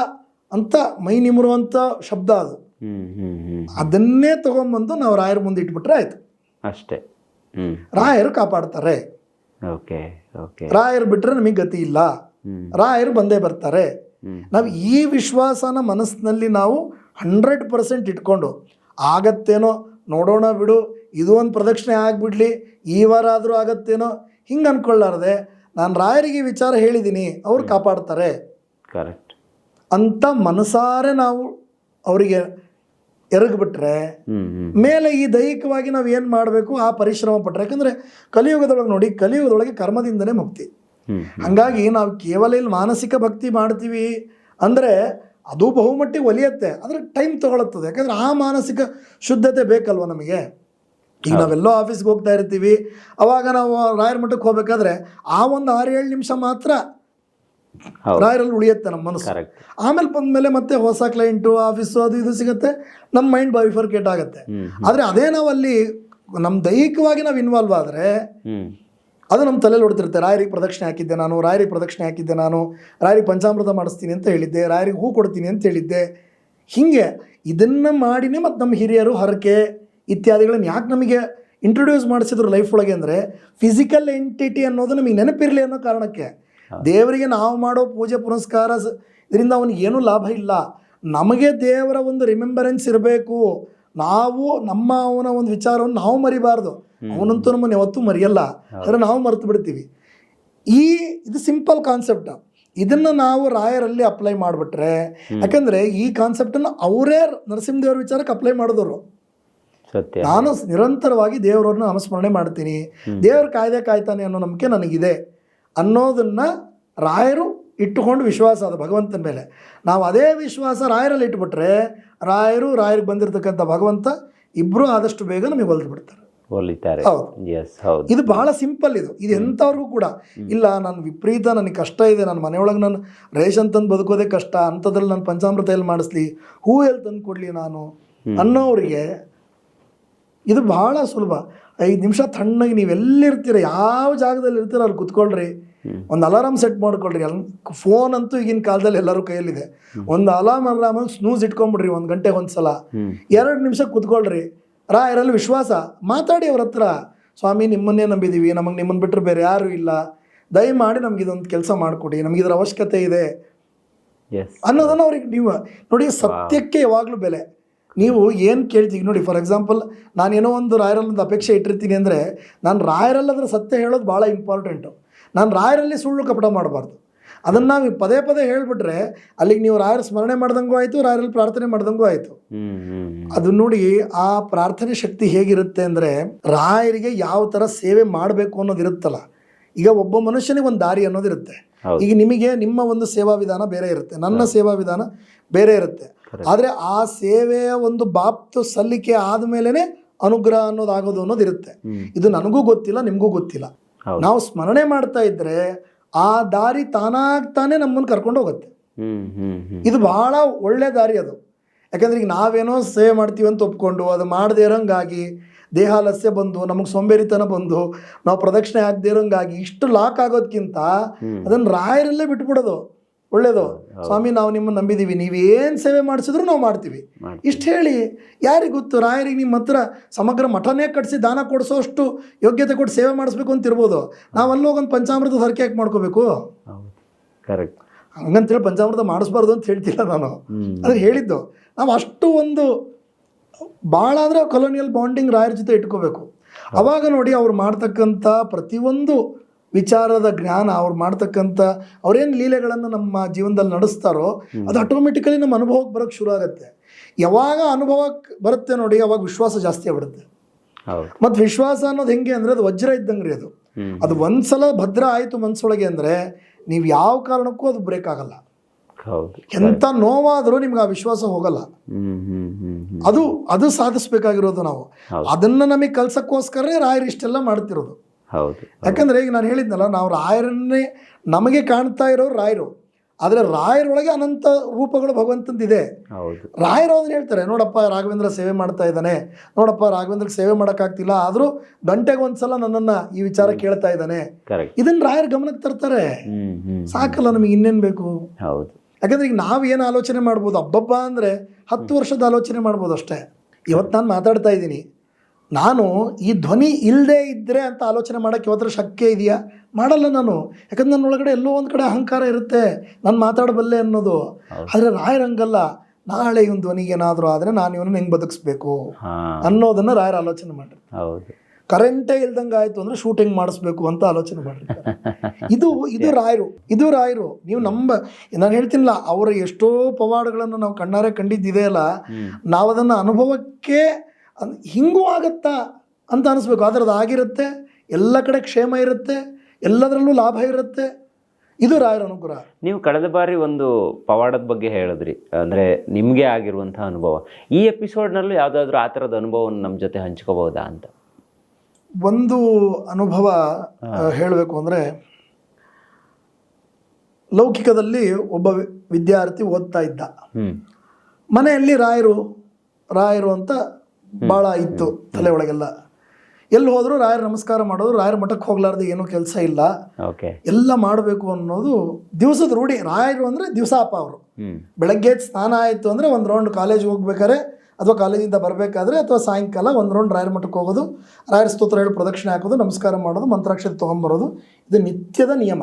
ಅಂತ ಮೈ ನಿಮರುವಂಥ ಶಬ್ದ ಅದು. ಅದನ್ನೇ ತಗೊಂಡ್ಬಂದು ನಾವು ರಾಯರ ಮುಂದೆ ಇಟ್ಬಿಟ್ರೆ ಆಯ್ತು ಅಷ್ಟೇ. ರಾಯರು ಕಾಪಾಡ್ತಾರೆ. ರಾಯರು ಬಿಟ್ರೆ ನಮಗೆ ಗತಿ ಇಲ್ಲ, ರಾಯರು ಬಂದೇ ಬರ್ತಾರೆ. ನಾವು ಈ ವಿಶ್ವಾಸನ ಮನಸ್ಸಿನಲ್ಲಿ ನಾವು 100% ಇಟ್ಕೊಂಡು, ಆಗತ್ತೇನೋ ನೋಡೋಣ ಬಿಡು, ಇದು ಒಂದು ಪ್ರದಕ್ಷಿಣೆ ಆಗಿಬಿಡ್ಲಿ, ಈ ವಾರ ಆದರೂ ಆಗತ್ತೇನೋ ಹಿಂಗೆ ಅಂದ್ಕೊಳ್ಳಾರ್ದೆ, ನಾನು ರಾಯರಿಗೆ ವಿಚಾರ ಹೇಳಿದ್ದೀನಿ, ಅವ್ರು ಕಾಪಾಡ್ತಾರೆ ಕರೆಕ್ಟ್ ಅಂತ ಮನಸಾರೆ ನಾವು ಅವರಿಗೆ ಎರಗಿಬಿಟ್ರೆ, ಮೇಲೆ ಈ ದೈಹಿಕವಾಗಿ ನಾವು ಏನು ಮಾಡಬೇಕು ಆ ಪರಿಶ್ರಮ ಪಟ್ಟರೆ. ಯಾಕಂದರೆ ಕಲಿಯುಗದೊಳಗೆ ನೋಡಿ, ಕಲಿಯುಗದೊಳಗೆ ಕರ್ಮದಿಂದನೇ ಮುಕ್ತಿ. ಹಾಗಾಗಿ ನಾವು ಕೇವಲ ಇಲ್ಲಿ ಮಾನಸಿಕ ಭಕ್ತಿ ಮಾಡ್ತೀವಿ ಅಂದರೆ ಅದು ಬಹುಮಟ್ಟಿಗೆ ಒಲಿಯುತ್ತೆ, ಆದರೆ ಟೈಮ್ ತಗೊಳುತ್ತದೆ. ಯಾಕಂದರೆ ಆ ಮಾನಸಿಕ ಶುದ್ಧತೆ ಬೇಕಲ್ವ ನಮಗೆ. ಈಗ ನಾವೆಲ್ಲೋ ಆಫೀಸ್ಗೆ ಹೋಗ್ತಾ ಇರ್ತೀವಿ, ಅವಾಗ ನಾವು ರಾಯರ ಮಠಕ್ಕೆ ಹೋಗ್ಬೇಕಾದ್ರೆ ಆ ಒಂದು 6-7 ನಿಮಿಷ ಮಾತ್ರ ರಾಯರಲ್ಲಿ ಉಳಿಯುತ್ತೆ ನಮ್ಮ ಮನಸ್ಸು. ಆಮೇಲೆ ಬಂದಮೇಲೆ ಮತ್ತೆ ಹೊಸ ಕ್ಲೈಂಟು, ಆಫೀಸು, ಅದು ಇದು ಸಿಗುತ್ತೆ, ನಮ್ಮ ಮೈಂಡ್ ಬೈಫರ್ಕೇಟ್ ಆಗುತ್ತೆ. ಆದರೆ ಅದೇ ನಾವು ಅಲ್ಲಿ ನಮ್ಮ ದೈಹಿಕವಾಗಿ ನಾವು ಇನ್ವಾಲ್ವ್ ಆದರೆ ಅದು ನಮ್ಮ ತಲೆಯಲ್ಲಿ ಹೊಡ್ತಿರುತ್ತೆ. ರಾಯರಿಗೆ ಪ್ರದಕ್ಷಿಣೆ ಹಾಕಿದ್ದೆ ನಾನು, ರಾಯರಿಗೆ ಪಂಚಾಮೃತ ಮಾಡಿಸ್ತೀನಿ ಅಂತ ಹೇಳಿದ್ದೆ, ರಾಯರಿಗೆ ಹೂ ಕೊಡ್ತೀನಿ ಅಂತ ಹೇಳಿದ್ದೆ. ಹೀಗೆ ಇದನ್ನು ಮಾಡಿನೇ ಮತ್ತು ನಮ್ಮ ಹಿರಿಯರು ಹರಕೆ ಇತ್ಯಾದಿಗಳನ್ನ ಯಾಕೆ ನಮಗೆ ಇಂಟ್ರೊಡ್ಯೂಸ್ ಮಾಡಿಸಿದ್ರು ಲೈಫ್ ಒಳಗೆ ಅಂದರೆ, ಫಿಸಿಕಲ್ ಎಂಟಿಟಿ ಅನ್ನೋದು ನಮಗೆ ನೆನಪಿರಲಿ ಅನ್ನೋ ಕಾರಣಕ್ಕೆ. ದೇವರಿಗೆ ನಾವು ಮಾಡೋ ಪೂಜೆ ಪುನಸ್ಕಾರ ಇದರಿಂದ ಅವನಿಗೆ ಏನೂ ಲಾಭ ಇಲ್ಲ. ನಮಗೆ ದೇವರ ಒಂದು ರಿಮೆಂಬರೆನ್ಸ್ ಇರಬೇಕು. ನಾವು ಅವನ ಒಂದು ವಿಚಾರವನ್ನು ನಾವು ಮರಿಬಾರ್ದು. ಅವನಂತೂ ನಮ್ಮನ್ನು ಯಾವತ್ತೂ ಮರೆಯಲ್ಲ, ಆದರೆ ನಾವು ಮರೆತು ಬಿಡ್ತೀವಿ. ಇದು ಸಿಂಪಲ್ ಕಾನ್ಸೆಪ್ಟ್. ಇದನ್ನು ನಾವು ರಾಯರಲ್ಲಿ ಅಪ್ಲೈ ಮಾಡಿಬಿಟ್ರೆ, ಯಾಕಂದರೆ ಈ ಕಾನ್ಸೆಪ್ಟನ್ನು ಅವರೇ ನರಸಿಂಹದೇವರ ವಿಚಾರಕ್ಕೆ ಅಪ್ಲೈ ಮಾಡಿದವರು. ನಾನು ನಿರಂತರವಾಗಿ ದೇವರವ್ರನ್ನ ನಾಮಸ್ಮರಣೆ ಮಾಡ್ತೀನಿ, ದೇವ್ರ ಕಾಯ್ತಾನೆ ಅನ್ನೋ ನಂಬಿಕೆ ನನಗಿದೆ ಅನ್ನೋದನ್ನು ರಾಯರು ಇಟ್ಟುಕೊಂಡು ವಿಶ್ವಾಸ ಅದು ಭಗವಂತನ ಮೇಲೆ. ನಾವು ಅದೇ ವಿಶ್ವಾಸ ರಾಯರಲ್ಲಿ ಇಟ್ಬಿಟ್ರೆ, ರಾಯರಿಗೆ ಬಂದಿರತಕ್ಕಂಥ ಭಗವಂತ ಇಬ್ಬರು ಆದಷ್ಟು ಬೇಗ ನಮಗೆ ಒಲಿತಾರೆ. ಇದು ಬಹಳ ಸಿಂಪಲ್. ಇದು ಎಂಥವ್ರಿಗೂ ಕೂಡ ಇಲ್ಲ, ನಾನು ವಿಪರೀತ, ನನಗೆ ಕಷ್ಟ ಇದೆ, ನನ್ನ ಮನೆಯೊಳಗೆ ನಾನು ರೇಷನ್ ತಂದು ಬದುಕೋದೇ ಕಷ್ಟ, ಅಂಥದ್ರಲ್ಲಿ ನಾನು ಪಂಚಾಮೃತ ಎಲ್ಲಿ ಮಾಡಿಸ್ಲಿ, ಹೂ ಎಲ್ಲಿ ತಂದು ಕೊಡಲಿ ನಾನು ಅನ್ನೋರಿಗೆ ಇದು ಬಹಳ ಸುಲಭ. 5 ನಿಮಿಷ ತಣ್ಣಗೆ ನೀವೆಲ್ಲಿರ್ತೀರ, ಯಾವ ಜಾಗದಲ್ಲಿ ಇರ್ತೀರ ಅಲ್ಲಿ ಕುತ್ಕೊಳ್ರಿ, ಒಂದು ಅಲಾರಾಮ್ ಸೆಟ್ ಮಾಡ್ಕೊಳ್ರಿ. ಫೋನ್ ಅಂತೂ ಈಗಿನ ಕಾಲದಲ್ಲಿ ಎಲ್ಲರೂ ಕೈಯಲ್ಲಿದೆ. ಒಂದು ಅಲಾರಾಮ್ ಸ್ನೂಸ್ ಇಟ್ಕೊಂಡ್ಬಿಡ್ರಿ 1 ಗಂಟೆಗೆ ಒಂದ್ಸಲ, 2 ನಿಮಿಷ ಕುತ್ಕೊಳ್ರಿ. ರಾಯರಲ್ಲಿ ವಿಶ್ವಾಸ ಮಾತಾಡಿ ಅವ್ರ ಹತ್ರ, ಸ್ವಾಮಿ ನಿಮ್ಮನ್ನೇ ನಂಬಿದ್ದೀವಿ, ನಮಗೆ ನಿಮ್ಮನ್ನು ಬಿಟ್ಟರೆ ಬೇರೆ ಯಾರೂ ಇಲ್ಲ, ದಯಮಾಡಿ ನಮ್ಗೆ ಇದೊಂದು ಕೆಲಸ ಮಾಡಿಕೊಡಿ, ನಮಗಿದ್ರ ಅವಶ್ಯಕತೆ ಇದೆ ಅನ್ನೋದನ್ನು ಅವ್ರಿಗೆ ನೀವು ನೋಡಿ. ಸತ್ಯಕ್ಕೆ ಯಾವಾಗಲೂ ಬೆಲೆ. ನೀವು ಏನು ಕೇಳ್ತೀವಿ ನೋಡಿ, ಫಾರ್ ಎಕ್ಸಾಂಪಲ್ ನಾನೇನೋ ಒಂದು ರಾಯರಲ್ಲೊಂದು ಅಪೇಕ್ಷೆ ಇಟ್ಟಿರ್ತೀನಿ ಅಂದರೆ, ನಾನು ರಾಯರಲ್ಲದ್ರ ಸತ್ಯ ಹೇಳೋದು ಭಾಳ ಇಂಪಾರ್ಟೆಂಟು. ನಾನು ರಾಯರಲ್ಲಿ ಸುಳ್ಳು ಕಪಟ ಮಾಡಬಾರ್ದು. ಅದನ್ನು ನಾವು ಪದೇ ಪದೇ ಹೇಳಿಬಿಟ್ರೆ ಅಲ್ಲಿಗೆ ನೀವು ರಾಯರ ಸ್ಮರಣೆ ಮಾಡ್ದಂಗೂ ಆಯಿತು, ರಾಯರಲ್ಲಿ ಪ್ರಾರ್ಥನೆ ಮಾಡ್ದಂಗೂ ಆಯಿತು. ಅದು ನೋಡಿ ಆ ಪ್ರಾರ್ಥನೆ ಶಕ್ತಿ ಹೇಗಿರುತ್ತೆ ಅಂದರೆ, ರಾಯರಿಗೆ ಯಾವ ಥರ ಸೇವೆ ಮಾಡಬೇಕು ಅನ್ನೋದು ಇರುತ್ತಲ್ಲ. ಈಗ ಒಬ್ಬ ಮನುಷ್ಯನಿಗೆ ಒಂದು ದಾರಿ ಅನ್ನೋದಿರುತ್ತೆ. ಈಗ ನಿಮಗೆ ನಿಮ್ಮ ಒಂದು ಸೇವಾ ವಿಧಾನ ಬೇರೆ ಇರುತ್ತೆ, ನನ್ನ ಸೇವಾ ವಿಧಾನ ಬೇರೆ ಇರುತ್ತೆ. ಆದರೆ ಆ ಸೇವೆಯ ಒಂದು ಬಾಪ್ತು ಸಲ್ಲಿಕೆ ಆದಮೇಲೆ ಅನುಗ್ರಹ ಅನ್ನೋದಾಗೋದು ಅನ್ನೋದಿರುತ್ತೆ. ಇದು ನನಗೂ ಗೊತ್ತಿಲ್ಲ, ನಿಮಗೂ ಗೊತ್ತಿಲ್ಲ. ನಾವು ಸ್ಮರಣೆ ಮಾಡ್ತಾ ಇದ್ರೆ ಆ ದಾರಿ ತಾನಾಗ್ತಾನೆ ನಮ್ಮನ್ನು ಕರ್ಕೊಂಡು ಹೋಗುತ್ತೆ. ಇದು ಬಹಳ ಒಳ್ಳೆ ದಾರಿ ಅದು. ಯಾಕಂದ್ರೆ ಈಗ ನಾವೇನೋ ಸೇವೆ ಮಾಡ್ತೀವಿ ಅಂತ ಒಪ್ಕೊಂಡು ಅದು ಮಾಡದೇ ಇರೋಂಗಾಗಿ ದೇಹಾಲಸ್ಯ ಬಂದು ನಮಗೆ ಸೋಂಬೇರಿತನ ಬಂದು ನಾವು ಪ್ರದಕ್ಷಿಣೆ ಆಗದೆ ಇರೋಂಗಾಗಿ ಇಷ್ಟು ಲಾಕ್ ಆಗೋದಕ್ಕಿಂತ ಅದನ್ನು ರಾಯರಲ್ಲೇ ಬಿಟ್ಬಿಡೋದು ಒಳ್ಳೇದು. ಸ್ವಾಮಿ, ನಾವು ನಿಮ್ಮನ್ನು ನಂಬಿದ್ದೀವಿ, ನೀವೇನು ಸೇವೆ ಮಾಡಿಸಿದ್ರು ನಾವು ಮಾಡ್ತೀವಿ ಇಷ್ಟು ಹೇಳಿ. ಯಾರಿಗೆ ಗೊತ್ತು, ರಾಯರಿಗೆ ನಿಮ್ಮ ಹತ್ರ ಸಮಗ್ರ ಮಠನೇ ಕಟ್ಟಿಸಿ ದಾನ ಕೊಡಿಸೋಷ್ಟು ಯೋಗ್ಯತೆ ಕೊಟ್ಟು ಸೇವೆ ಮಾಡಿಸ್ಬೇಕು ಅಂತ ಇರ್ಬೋದು. ನಾವಲ್ಲಿ ಹೋಗೊಂದು ಪಂಚಾಮೃತ ಹರಕೆ ಯಾಕೆ ಮಾಡ್ಕೋಬೇಕು? ಕರೆಕ್ಟ್. ಹಂಗಂತೇಳಿ ಪಂಚಾಮೃತ ಮಾಡಿಸ್ಬಾರ್ದು ಅಂತ ಹೇಳ್ತಿಲ್ಲ ನಾನು, ಅದು ಹೇಳಿದ್ದು. ನಾವು ಅಷ್ಟು ಒಂದು ಭಾಳ ಅಂದರೆ ಕೊಲೋನಿಯಲ್ ಬಾಂಡಿಂಗ್ ರಾಯರ ಜೊತೆ ಇಟ್ಕೋಬೇಕು. ಅವಾಗ ನೋಡಿ ಅವ್ರು ಮಾಡ್ತಕ್ಕಂಥ ಪ್ರತಿಯೊಂದು ವಿಚಾರದ ಜ್ಞಾನ, ಅವ್ರು ಮಾಡ್ತಕ್ಕಂಥ ಅವ್ರೇನು ಲೀಲೆಗಳನ್ನು ನಮ್ಮ ಜೀವನದಲ್ಲಿ ನಡೆಸ್ತಾರೋ ಅದು ಆಟೋಮೆಟಿಕಲಿ ನಮ್ಮ ಅನುಭವಕ್ಕೆ ಬರೋಕ್ಕೆ ಶುರು ಆಗುತ್ತೆ. ಯಾವಾಗ ಅನುಭವಕ್ಕೆ ಬರುತ್ತೆ ನೋಡಿ, ಅವಾಗ ವಿಶ್ವಾಸ ಜಾಸ್ತಿ ಆಗ್ಬಿಡುತ್ತೆ. ಮತ್ತು ವಿಶ್ವಾಸ ಅನ್ನೋದು ಹೆಂಗೆ ಅಂದರೆ ಅದು ವಜ್ರ ಇದ್ದಂಗೆ ರೀ. ಅದು ಒಂದ್ಸಲ ಭದ್ರ ಆಯಿತು ಮನಸ್ಸೊಳಗೆ ಅಂದರೆ ನೀವು ಯಾವ ಕಾರಣಕ್ಕೂ ಅದು ಬ್ರೇಕ್ ಆಗಲ್ಲ. ಎಂಥ ನೋವಾದರೂ ನಿಮ್ಗೆ ಆ ವಿಶ್ವಾಸ ಹೋಗಲ್ಲ. ಅದು ಸಾಧಿಸ್ಬೇಕಾಗಿರೋದು ನಾವು. ಅದನ್ನು ನಮಗೆ ಕಲ್ಸಕ್ಕೋಸ್ಕರನೇ ರಾಯರು ಇಷ್ಟೆಲ್ಲ ಮಾಡ್ತಿರೋದು. ಯಾಕಂದ್ರೆ ಈಗ ನಾನು ಹೇಳಿದ್ನಲ್ಲ, ನಾವು ರಾಯರನ್ನೇ ನಮಗೆ ಕಾಣ್ತಾ ಇರೋರು ರಾಯರು, ಆದರೆ ರಾಯರೊಳಗೆ ಅನಂತ ರೂಪಗಳು ಭಗವಂತಂದಿದೆ. ರಾಯರು ಅದನ್ನ ಹೇಳ್ತಾರೆ, ನೋಡಪ್ಪ ರಾಘವೇಂದ್ರ ಸೇವೆ ಮಾಡ್ತಾ ಇದ್ದಾನೆ, ನೋಡಪ್ಪ ರಾಘವೇಂದ್ರಗೆ ಸೇವೆ ಮಾಡೋಕ್ಕಾಗ್ತಿಲ್ಲ, ಆದರೂ ಗಂಟೆಗೆ ಒಂದ್ಸಲ ನನ್ನನ್ನು ಈ ವಿಚಾರ ಕೇಳ್ತಾ ಇದ್ದಾನೆ. ಇದನ್ನ ರಾಯರ ಗಮನಕ್ಕೆ ತರ್ತಾರೆ. ಸಾಕಲ್ಲ, ನಮಗೆ ಇನ್ನೇನು ಬೇಕು? ಯಾಕಂದ್ರೆ ಈಗ ನಾವು ಏನು ಆಲೋಚನೆ ಮಾಡ್ಬೋದು, ಹಬ್ಬಬ್ಬ ಅಂದರೆ 10 ವರ್ಷದ ಆಲೋಚನೆ ಮಾಡ್ಬೋದು ಅಷ್ಟೇ. ಇವತ್ತು ನಾನು ಮಾತಾಡ್ತಾ ಇದ್ದೀನಿ, ನಾನು ಈ ಧ್ವನಿ ಇಲ್ಲದೆ ಇದ್ದರೆ ಅಂತ ಆಲೋಚನೆ ಮಾಡೋಕ್ಕೆ ಇವತ್ತರ ಶಕ್ಯ ಇದೆಯಾ? ಮಾಡಲ್ಲ ನಾನು. ಯಾಕಂದ್ರೆ ನನ್ನ ಒಳಗಡೆ ಎಲ್ಲೋ ಒಂದು ಕಡೆ ಅಹಂಕಾರ ಇರುತ್ತೆ, ನಾನು ಮಾತಾಡಬಲ್ಲೆ ಅನ್ನೋದು. ಆದರೆ ರಾಯರಂಗಲ್ಲ, ನಾಳೆ ಇವನ್ ಧ್ವನಿಗೆ ಏನಾದರೂ ಆದರೆ ನಾನು ಇವನನ್ನು ಹೆಂಗೆ ಬದುಕಿಸ್ಬೇಕು ಅನ್ನೋದನ್ನು ರಾಯರ ಆಲೋಚನೆ ಮಾಡಿರ್ತಾರೆ. ಕರೆಂಟೇ ಇಲ್ದಂಗೆ ಆಯಿತು ಅಂದರೆ ಶೂಟಿಂಗ್ ಮಾಡಿಸ್ಬೇಕು ಅಂತ ಆಲೋಚನೆ ಮಾಡಿರ್ತಾರೆ. ಇದು ರಾಯರು. ನೀವು ನಾನು ಹೇಳ್ತೀನಿಲ್ಲ, ಅವರ ಎಷ್ಟೋ ಪವಾಡಗಳನ್ನು ನಾವು ಕಣ್ಣಾರೆ ಕಂಡಿದ್ದಿದೆಯಲ್ಲ, ನಾವು ಅದನ್ನು ಅನುಭವಕ್ಕೆ ಹಿಂಗೂ ಆಗತ್ತಾ ಅಂತ ಅನಿಸ್ಬೇಕು. ಆದರೆ ಅದು ಆಗಿರುತ್ತೆ, ಎಲ್ಲ ಕಡೆ ಕ್ಷೇಮ ಇರುತ್ತೆ, ಎಲ್ಲದರಲ್ಲೂ ಲಾಭ ಇರುತ್ತೆ. ಇದು ರಾಯರ ಅನುಗ್ರಹ. ನೀವು ಕಳೆದ ಬಾರಿ ಒಂದು ಪವಾಡದ ಬಗ್ಗೆ ಹೇಳಿದ್ರಿ, ಅಂದರೆ ನಿಮಗೆ ಆಗಿರುವಂಥ ಅನುಭವ. ಈ ಎಪಿಸೋಡ್ನಲ್ಲೂ ಯಾವುದಾದ್ರೂ ಆ ಥರದ ಅನುಭವವನ್ನು ನಮ್ಮ ಜೊತೆ ಹಂಚ್ಕೋಬಹುದಾ ಅಂತ? ಒಂದು ಅನುಭವ ಹೇಳಬೇಕು ಅಂದರೆ, ಲೌಕಿಕದಲ್ಲಿ ಒಬ್ಬ ವಿದ್ಯಾರ್ಥಿ ಓದ್ತಾ ಇದ್ದ. ಮನೆಯಲ್ಲಿ ರಾಯರು ಅಂತ ಭಾಳ ಇತ್ತು ತಲೆ ಒಳಗೆಲ್ಲ. ಎಲ್ಲಿ ಹೋದ್ರು ರಾಯರ ನಮಸ್ಕಾರ ಮಾಡೋದು, ರಾಯರ ಮಠಕ್ಕೆ ಹೋಗ್ಲಾರ್ದು ಏನೂ ಕೆಲಸ ಇಲ್ಲ, ಎಲ್ಲ ಮಾಡಬೇಕು ಅನ್ನೋದು ದಿವಸದ ರೂಢಿ. ರಾಯರು ಅಂದರೆ ದಿವಸ ಅಪ್ಪ ಅವರು. ಬೆಳಗ್ಗೆ ಸ್ನಾನ ಆಯಿತು ಅಂದರೆ ಒಂದು ರೌಂಡ್ ಕಾಲೇಜಿಗೆ ಹೋಗ್ಬೇಕಾದ್ರೆ ಅಥವಾ ಕಾಲೇಜಿಂದ ಬರಬೇಕಾದ್ರೆ ಅಥವಾ ಸಾಯಂಕಾಲ ಒಂದು ರೌಂಡ್ ರಾಯರ ಮಠಕ್ಕೆ ಹೋಗೋದು, ರಾಯರ ಸ್ತೋತ್ರ ಹೇಳಿ ಪ್ರದಕ್ಷಿಣೆ ಹಾಕೋದು, ನಮಸ್ಕಾರ ಮಾಡೋದು, ಮಂತ್ರಾಕ್ಷತೆ ತೊಗೊಂಬರೋದು, ಇದು ನಿತ್ಯದ ನಿಯಮ.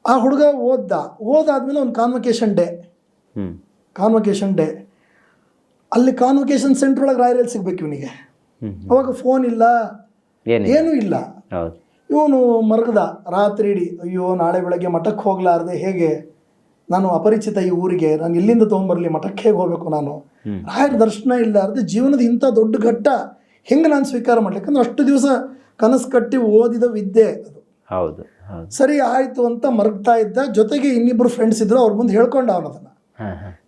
ಆ ಹುಡುಗ ಓದಾದ್ಮೇಲೆ ಒಂದು ಕಾನ್ವೊಕೇಶನ್ ಡೇ ಅಲ್ಲಿ ಕಾನ್ವೊಕೇಶನ್ ಸೆಂಟರ್ ಒಳಗೆ ರಾಯರಲ್ಲಿ ಸಿಗ್ಬೇಕು ಇವನಿಗೆ. ಅವಾಗ ಫೋನ್ ಇಲ್ಲ, ಏನೂ ಇಲ್ಲ. ಇವನು ಮರಗದ ರಾತ್ರಿ ಇಡೀ, ಅಯ್ಯೋ ನಾಳೆ ಬೆಳಗ್ಗೆ ಮಠಕ್ಕೆ ಹೋಗ್ಲಾರ್ದೆ ಹೇಗೆ, ನಾನು ಅಪರಿಚಿತ ಈ ಊರಿಗೆ, ನಾನು ಇಲ್ಲಿಂದ ತೊಗೊಂಬರಲಿ, ಮಠಕ್ಕೆ ಹೇಗೆ ಹೋಗಬೇಕು ನಾನು, ರಾಯರ ದರ್ಶನ ಇಲ್ಲಾರ್ದೆ ಜೀವನದ ಇಂಥ ದೊಡ್ಡ ಘಟ್ಟ ಹೆಂಗೆ ನಾನು ಸ್ವೀಕಾರ ಮಾಡ್ಲಿಕ್ಕಂದ್ರೆ ಅಷ್ಟು ದಿವಸ ಕನಸು ಕಟ್ಟಿ ಓದಿದ ವಿದ್ಯೆ ಅದು. ಸರಿ ಆಯಿತು ಅಂತ ಮರಗ್ತಾ ಇದ್ದ. ಜೊತೆಗೆ ಇನ್ನಿಬ್ಬರು ಫ್ರೆಂಡ್ಸ್ ಇದ್ರು, ಅವ್ರ ಮುಂದೆ ಹೇಳ್ಕೊಂಡ ಅವನದನ್ನು.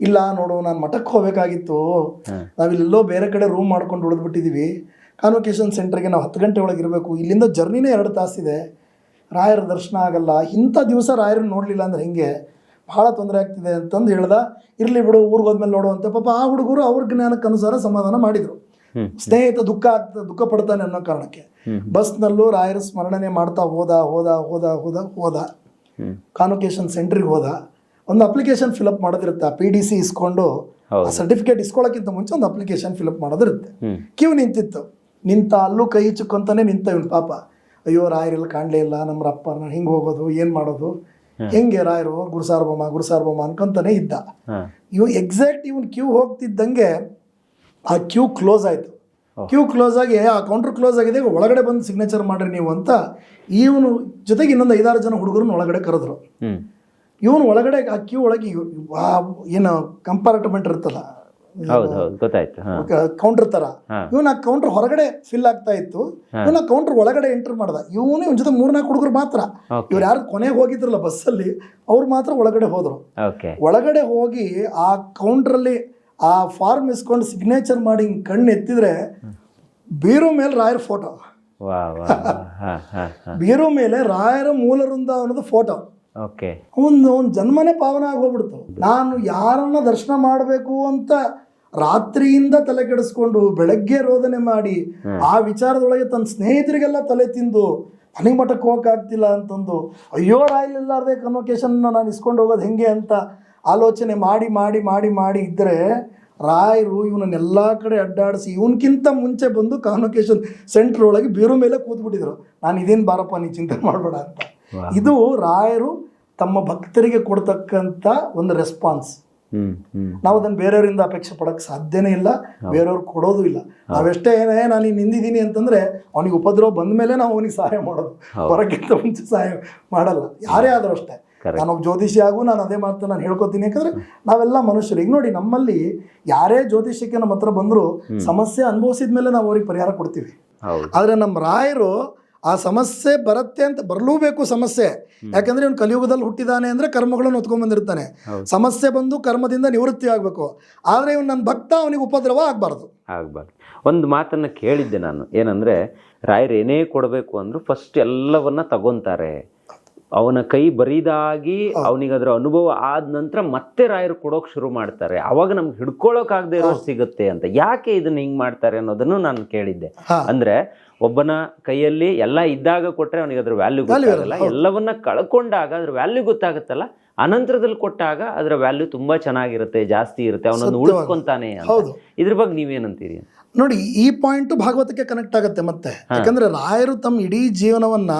ಇಲ್ಲ ನೋಡು, ನಾನು ಮಠಕ್ಕೆ ಹೋಗಬೇಕಾಗಿತ್ತು, ನಾವಿಲ್ಲೆಲ್ಲೋ ಬೇರೆ ಕಡೆ ರೂಮ್ ಮಾಡ್ಕೊಂಡು ಉಳಿದ್ಬಿಟ್ಟಿದ್ದೀವಿ, ಕಾನ್ವೊಕೇಶನ್ ಸೆಂಟರ್ಗೆ ನಾವು 10 ಗಂಟೆ ಒಳಗೆ ಇರಬೇಕು, ಇಲ್ಲಿಂದ ಜರ್ನಿನೇ 2 ತಾಸಿದೆ, ರಾಯರ ದರ್ಶನ ಆಗಲ್ಲ, ಇಂಥ ದಿವಸ ರಾಯರನ್ನ ನೋಡಲಿಲ್ಲ ಅಂದ್ರೆ ಹೆಂಗೆ, ಭಾಳ ತೊಂದರೆ ಆಗ್ತಿದೆ ಅಂತಂದು ಹೇಳ್ದ. ಇರಲಿ ಬಿಡು, ಊರಿಗೆ ಹೋದ್ಮೇಲೆ ನೋಡುವಂತೆ. ಪಾಪ ಆ ಹುಡುಗರು ಅವ್ರ ಜ್ಞಾನಕ್ಕೆ ಅನುಸಾರ ಸಮಾಧಾನ ಮಾಡಿದರು. ಸ್ನೇಹಿತ ದುಃಖ ಪಡ್ತಾನೆ ಅನ್ನೋ ಕಾರಣಕ್ಕೆ ಬಸ್ನಲ್ಲೂ ರಾಯರ ಸ್ಮರಣೆ ಮಾಡ್ತಾ ಹೋದ. ಕಾನ್ವೊಕೇಶನ್ ಸೆಂಟ್ರಿಗೆ ಹೋದ. ಒಂದು ಅಪ್ಲಿಕೇಶನ್ ಫಿಲಪ್ ಮಾಡೋದಿರುತ್ತೆ, ಆ PDC ಇಸ್ಕೊಂಡು ಸರ್ಟಿಫಿಕೇಟ್ ಇಸ್ಕೊಳ್ಳೋಕ್ಕಿಂತ ಮುಂಚೆ ಒಂದು ಅಪ್ಲಿಕೇಶನ್ ಫಿಲಪ್ ಮಾಡೋದಿರುತ್ತೆ. ಕ್ಯೂ ನಿಂತ ಅಲ್ಲೂ ಕೈ ಚುಕ್ಕೊಂತಾನೆ ನಿಂತ ಇವನು ಪಾಪ. ಅಯ್ಯೋ ರಾಯರೆಲ್ಲ ಕಾಣಲೇ ಇಲ್ಲ, ನಮ್ಮ ಅಪ್ಪನ ಹಿಂಗೆ ಹೋಗೋದು, ಏನು ಮಾಡೋದು, ಹೆಂಗೆ ರಾಯರು ಗುರುಸಾರ್ವಭೌಮ ಅನ್ಕೊಂತಾನೆ ಇದ್ದ. ಇವನು ಕ್ಯೂ ಹೋಗ್ತಿದ್ದಂಗೆ ಆ ಕ್ಯೂ ಕ್ಲೋಸ್ ಆಯಿತು. ಕ್ಯೂ ಕ್ಲೋಸ್ ಆಗಿ ಆ ಕೌಂಟರ್ ಕ್ಲೋಸ್ ಆಗಿದೆ, ಒಳಗಡೆ ಬಂದು ಸಿಗ್ನೇಚರ್ ಮಾಡ್ರಿ ನೀವು ಅಂತ ಇವನು ಜೊತೆಗೆ ಇನ್ನೊಂದು 5-6 ಜನ ಹುಡುಗರನ್ನ ಒಳಗಡೆ ಕರೆದ್ರು. ಇವನು ಒಳಗಡೆ ಆ ಕ್ಯೂ ಒಳಗೆ ಏನು ಕಂಪಾರ್ಟ್ಮೆಂಟ್ ಇರ್ತಲ್ಲ, ಕೌಂಟರ್ ತರ, ಇವನ್ ಆ ಕೌಂಟರ್ ಹೊರಗಡೆ ಫಿಲ್ ಆಗ್ತಾ ಇತ್ತು, ಇವನ್ ಆ ಕೌಂಟರ್ ಒಳಗಡೆ ಎಂಟರ್ ಮಾಡ್ದ. ಇವನು ಇವನ್ ಜೊತೆ 3-4 ಹುಡುಗರು ಮಾತ್ರ, ಇವ್ರು ಯಾರು ಕೊನೆಗೆ ಹೋಗಿದ್ರಲ್ಲ ಬಸ್ಸಲ್ಲಿ ಅವ್ರು ಮಾತ್ರ ಒಳಗಡೆ ಹೋದ್ರು. ಒಳಗಡೆ ಹೋಗಿ ಆ ಕೌಂಟರ್ ಅಲ್ಲಿ ಆ ಫಾರ್ಮ್ ಇಸ್ಕೊಂಡು ಸಿಗ್ನೇಚರ್ ಮಾಡಿ ಕಣ್ಣು ಎತ್ತಿದ್ರೆ ಬೀರು ಮೇಲೆ ರಾಯರ ಫೋಟೋ, ಬೀರು ಮೇಲೆ ರಾಯರ ಮೂಲ ವೃಂದಾವನದ ಫೋಟೋ. ಒಂದು ಜನ್ಮನೇ ಪಾವನ ಆಗೋಗ್ಬಿಡ್ತು. ನಾನು ಯಾರನ್ನ ದರ್ಶನ ಮಾಡಬೇಕು ಅಂತ ರಾತ್ರಿಯಿಂದ ತಲೆ ಕೆಡಿಸ್ಕೊಂಡು ಬೆಳಗ್ಗೆ ರೋದನೆ ಮಾಡಿ ಆ ವಿಚಾರದೊಳಗೆ ತನ್ನ ಸ್ನೇಹಿತರಿಗೆಲ್ಲ ತಲೆ ತಿಂದು ಮನೆಗೆ ಮಠಕ್ಕೆ ಹೋಗಕ್ಕಾಗ್ತಿಲ್ಲ ಅಂತಂದು ಅಯ್ಯೋ ರಾಯಲಿಲ್ಲಾರ್ದೆ ಕನ್ವೊಕೇಶನ್ ನಾನು ಇಸ್ಕೊಂಡು ಹೋಗೋದು ಹೆಂಗೆ ಅಂತ ಆಲೋಚನೆ ಮಾಡಿ ಮಾಡಿ ಮಾಡಿ ಮಾಡಿ ಇದ್ದರೆ ರಾಯರು ಇವನನ್ನೆಲ್ಲ ಕಡೆ ಅಡ್ಡಾಡಿಸಿ ಇವನ್ಕಿಂತ ಮುಂಚೆ ಬಂದು ಕಾನ್ವೊಕೇಶನ್ ಸೆಂಟರ್ ಒಳಗೆ ಬೀರು ಮೇಲೆ ಕೂತ್ಬಿಟ್ಟಿದ್ರು. ನಾನು ಇದೇನು ಬಾರಪ್ಪ ನೀ ಚಿಂತೆ ಮಾಡಬೇಡ ಅಂತ. ಇದು ರಾಯರು ತಮ್ಮ ಭಕ್ತರಿಗೆ ಕೊಡ್ತಕ್ಕಂಥ ಒಂದು ರೆಸ್ಪಾನ್ಸ್. ನಾವು ಅದನ್ನು ಬೇರೆಯವರಿಂದ ಅಪೇಕ್ಷೆ ಪಡೋಕ್ಕೆ ಸಾಧ್ಯನೇ ಇಲ್ಲ, ಬೇರೆಯವ್ರು ಕೊಡೋದು ಇಲ್ಲ. ನಾವೆಷ್ಟೇ ನಾನು ನಿಂದಿದ್ದೀನಿ ಅಂತಂದ್ರೆ ಅವನಿಗೆ ಉಪದ್ರವ ಬಂದ ಮೇಲೆ ನಾವು ಅವನಿಗೆ ಸಹಾಯ ಮಾಡೋದು, ಹೊರಗಿಂತ ಮುಂಚೆ ಸಹಾಯ ಮಾಡಲ್ಲ. ಯಾರೇ ಆದರೂ ಅಷ್ಟೇ. ನಾನು ಜ್ಯೋತಿಷಿ ಆಗು, ನಾನು ಅದೇ ಮಾತು ನಾನು ಹೇಳ್ಕೊತೀನಿ. ಯಾಕಂದ್ರೆ ನಾವೆಲ್ಲ ಮನುಷ್ಯರು. ಈಗ ನೋಡಿ, ನಮ್ಮಲ್ಲಿ ಯಾರೇ ಜ್ಯೋತಿಷಕ್ಕೆ ನಮ್ಮ ಹತ್ರ ಬಂದರೂ ಸಮಸ್ಯೆ ಅನುಭವಿಸಿದ ಮೇಲೆ ನಾವು ಅವ್ರಿಗೆ ಪರಿಹಾರ ಕೊಡ್ತೀವಿ. ಆದರೆ ನಮ್ಮ ರಾಯರು ಆ ಸಮಸ್ಯೆ ಬರುತ್ತೆ ಅಂತ ಬರಲೂಬೇಕು ಸಮಸ್ಯೆ. ಯಾಕಂದ್ರೆ ಇವನು ಕಲಿಯುಗದಲ್ಲಿ ಹುಟ್ಟಿದಾನೆ ಅಂದ್ರೆ ಕರ್ಮಗಳನ್ನು ಹೊತ್ಕೊಂಡ್ ಬಂದಿರ್ತಾನೆ. ಸಮಸ್ಯೆ ಬಂದು ಕರ್ಮದಿಂದ ನಿವೃತ್ತಿ ಆಗ್ಬೇಕು. ಆದ್ರೆ ಇವನು ನನ್ನ ಭಕ್ತ, ಅವನಿಗೆ ಉಪದ್ರವ ಆಗ್ಬಾರ್ದು. ಒಂದು ಮಾತನ್ನ ಕೇಳಿದ್ದೆ ನಾನು, ಏನಂದ್ರೆ ರಾಯರು ಏನೇ ಕೊಡಬೇಕು ಅಂದ್ರು ಫಸ್ಟ್ ಎಲ್ಲವನ್ನ ತಗೊಂತಾರೆ. ಅವನ ಕೈ ಬರಿದಾಗಿ ಅವನಿಗೆ ಅದರ ಅನುಭವ ಆದ ನಂತರ ಮತ್ತೆ ರಾಯರು ಕೊಡೋಕೆ ಶುರು ಮಾಡ್ತಾರೆ. ಅವಾಗ ನಮ್ಗೆ ಹಿಡ್ಕೊಳ್ಳೋಕಾಗದೆ ಇರೋ ಸಿಗುತ್ತೆ ಅಂತ. ಯಾಕೆ ಇದನ್ನ ಹಿಂಗ್ ಮಾಡ್ತಾರೆ ಅನ್ನೋದನ್ನು ನಾನು ಕೇಳಿದ್ದೆ. ಅಂದ್ರೆ ಒಬ್ಬನ ಕೈಯಲ್ಲಿ ಎಲ್ಲ ಇದ್ದಾಗ ಕೊಟ್ರೆ ಅವನಿಗೆ ಅದ್ರ ವ್ಯಾಲ್ಯೂ ಗೊತ್ತಾಗಲ್ಲ, ಎಲ್ಲವನ್ನ ಕಳ್ಕೊಂಡಾಗ ಅದ್ರ ವ್ಯಾಲ್ಯೂ ಗೊತ್ತಾಗುತ್ತಲ್ಲ, ಅನಂತರದಲ್ಲಿ ಕೊಟ್ಟಾಗ ಅದರ ವ್ಯಾಲ್ಯೂ ತುಂಬಾ ಚೆನ್ನಾಗಿರುತ್ತೆ, ಜಾಸ್ತಿ ಇರುತ್ತೆ, ಅವನನ್ನು ಉಳಿಸ್ಕೊಂತಾನೆ. ಇದ್ರ ಬಗ್ಗೆ ನೀವೇನಂತೀರಿ? ನೋಡಿ, ಈ ಪಾಯಿಂಟ್ ಭಾಗವತಕ್ಕೆ ಕನೆಕ್ಟ್ ಆಗುತ್ತೆ ಮತ್ತೆ. ಯಾಕಂದ್ರೆ ರಾಯರು ತಮ್ಮ ಇಡೀ ಜೀವನವನ್ನ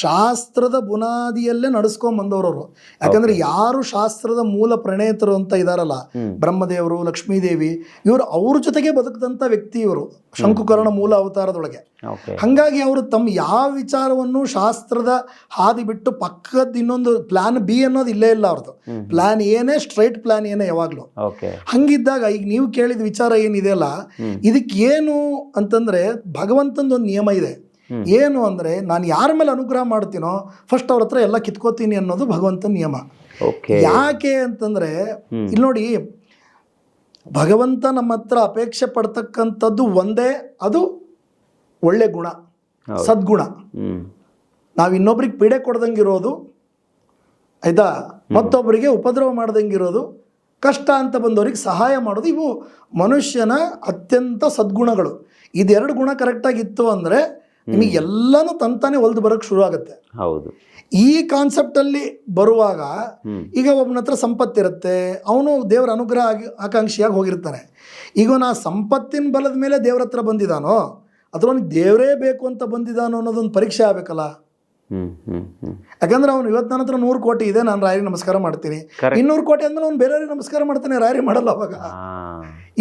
ಶಾಸ್ತ್ರದ ಬುನಾದಿಯಲ್ಲೇ ನಡೆಸ್ಕೊಂಡ್ ಬಂದವರು. ಯಾಕಂದ್ರೆ ಯಾರು ಶಾಸ್ತ್ರದ ಮೂಲ ಪ್ರಣೇತರು ಅಂತ ಇದಾರಲ್ಲ, ಬ್ರಹ್ಮದೇವರು, ಲಕ್ಷ್ಮೀದೇವಿ, ಇವರು ಅವ್ರ ಜೊತೆಗೆ ಬದುಕದಂತ ವ್ಯಕ್ತಿ ಇವರು, ಶಂಕುಕರ್ಣ ಮೂಲ ಅವತಾರದೊಳಗೆ. ಹಂಗಾಗಿ ಅವರು ತಮ್ಮ ಯಾವ ವಿಚಾರವನ್ನು ಶಾಸ್ತ್ರದ ಹಾದಿ ಬಿಟ್ಟು ಪಕ್ಕದ ಇನ್ನೊಂದು ಪ್ಲಾನ್ ಬಿ ಅನ್ನೋದು ಇಲ್ಲೇ ಇಲ್ಲ. ಅವ್ರದ್ದು ಪ್ಲಾನ್ ಏನೇ, ಸ್ಟ್ರೈಟ್ ಪ್ಲಾನ್ ಏನೇ ಯಾವಾಗ್ಲೂ. ಹಂಗಿದ್ದಾಗ ಈಗ ನೀವು ಕೇಳಿದ ವಿಚಾರ ಏನಿದೆಯಲ್ಲ, ಇದಕ್ಕೆ ಏನು ಅಂತಂದ್ರೆ ಭಗವಂತಂದೊಂದು ನಿಯಮ ಇದೆ. ಏನು ಅಂದ್ರೆ, ನಾನು ಯಾರ ಮೇಲೆ ಅನುಗ್ರಹ ಮಾಡ್ತೀನೋ ಫಸ್ಟ್ ಅವ್ರ ಹತ್ರ ಎಲ್ಲ ಕಿತ್ಕೋತೀನಿ ಅನ್ನೋದು ಭಗವಂತನ ನಿಯಮ. ಯಾಕೆ ಅಂತಂದ್ರೆ, ಇಲ್ಲಿ ನೋಡಿ, ಭಗವಂತ ನಮ್ಮ ಹತ್ರ ಅಪೇಕ್ಷೆ ಪಡ್ತಕ್ಕಂಥದ್ದು ಒಂದೇ, ಅದು ಒಳ್ಳೆ ಗುಣ, ಸದ್ಗುಣ. ನಾವು ಇನ್ನೊಬ್ರಿಗೆ ಪೀಡೆ ಕೊಡ್ದಂಗಿರೋದು, ಆಯ್ತಾ, ಮತ್ತೊಬ್ಬರಿಗೆ ಉಪದ್ರವ ಮಾಡ್ದಂಗಿರೋದು, ಕಷ್ಟ ಅಂತ ಬಂದವ್ರಿಗೆ ಸಹಾಯ ಮಾಡೋದು, ಇವು ಮನುಷ್ಯನ ಅತ್ಯಂತ ಸದ್ಗುಣಗಳು. ಇದೆರಡು ಗುಣ ಕರೆಕ್ಟಾಗಿತ್ತು ಅಂದರೆ ನಿಮಗೆ ಎಲ್ಲನೂ ತಂತಾನೆ ಒಲ್ದು ಬರೋಕ್ಕೆ ಶುರು ಆಗುತ್ತೆ. ಹೌದು. ಈ ಕಾನ್ಸೆಪ್ಟಲ್ಲಿ ಬರುವಾಗ, ಈಗ ಒಬ್ಬನ ಹತ್ರ ಸಂಪತ್ತಿರುತ್ತೆ, ಅವನು ದೇವರ ಅನುಗ್ರಹ ಆಕಾಂಕ್ಷಿಯಾಗಿ ಹೋಗಿರ್ತಾನೆ. ಈಗ ನಾ ಸಂಪತ್ತಿನ ಬಲದ ಮೇಲೆ ದೇವ್ರ ಹತ್ರ ಬಂದಿದ್ದಾನೋ ಅಥವಾ ಅವನಿಗೆ ದೇವರೇ ಬೇಕು ಅಂತ ಬಂದಿದ್ದಾನೋ ಅನ್ನೋದೊಂದು ಪರೀಕ್ಷೆ ಆಗಬೇಕಲ್ಲ. ಯಾಕಂದ್ರೆ ಅವನು ಇವತ್ತು ನನ್ನ ಹತ್ರ 100 ಕೋಟಿ ಇದೆ, ನಾನು ರಾಯರಿಗೆ ನಮಸ್ಕಾರ ಮಾಡ್ತೀನಿ, 200 ಕೋಟಿ ಅಂದ್ಮೇಲೆ ಅವ್ನು ಬೇರೆಯವ್ರಿಗೆ ನಮಸ್ಕಾರ ಮಾಡ್ತಾನೆ, ರಾಯರಿಗೆ ಮಾಡಲ್ಲ. ಅವಾಗ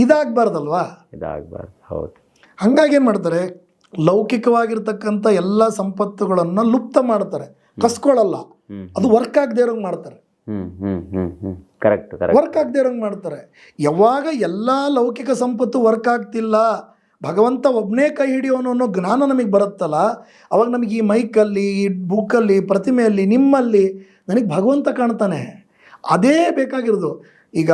ಇದಾಗಬಾರ್ದಲ್ವಾ? ಇದಾಗಬಾರ್ದು. ಹೌದು. ಹಂಗಾಗಿ ಏನು ಮಾಡ್ತಾರೆ, ಲೌಕಿಕವಾಗಿರ್ತಕ್ಕಂಥ ಎಲ್ಲ ಸಂಪತ್ತುಗಳನ್ನು ಲುಪ್ತ ಮಾಡ್ತಾರೆ, ಕಸ್ಕೊಳ್ಳಲ್ಲ. ಅದು ವರ್ಕ್ ಆಗದೆ ಇರೋಂಗೆ ಮಾಡ್ತಾರೆ. ವರ್ಕ್ ಆಗದೆ ಇರೋಂಗೆ ಮಾಡ್ತಾರೆ. ಯಾವಾಗ ಎಲ್ಲ ಲೌಕಿಕ ಸಂಪತ್ತು ವರ್ಕ್ ಆಗ್ತಿಲ್ಲ, ಭಗವಂತ ಒಬ್ಬನೇ ಕೈ ಹಿಡಿಯೋನು ಅನ್ನೋ ಜ್ಞಾನ ನಮಗೆ ಬರುತ್ತಲ್ಲ, ಅವಾಗ ನಮಗೆ ಈ ಮೈಕಲ್ಲಿ, ಈ ಬುಕ್ಕಲ್ಲಿ, ಪ್ರತಿಮೆಯಲ್ಲಿ, ನಿಮ್ಮಲ್ಲಿ ನನಗೆ ಭಗವಂತ ಕಾಣ್ತಾನೆ. ಅದೇ ಬೇಕಾಗಿರೋದು. ಈಗ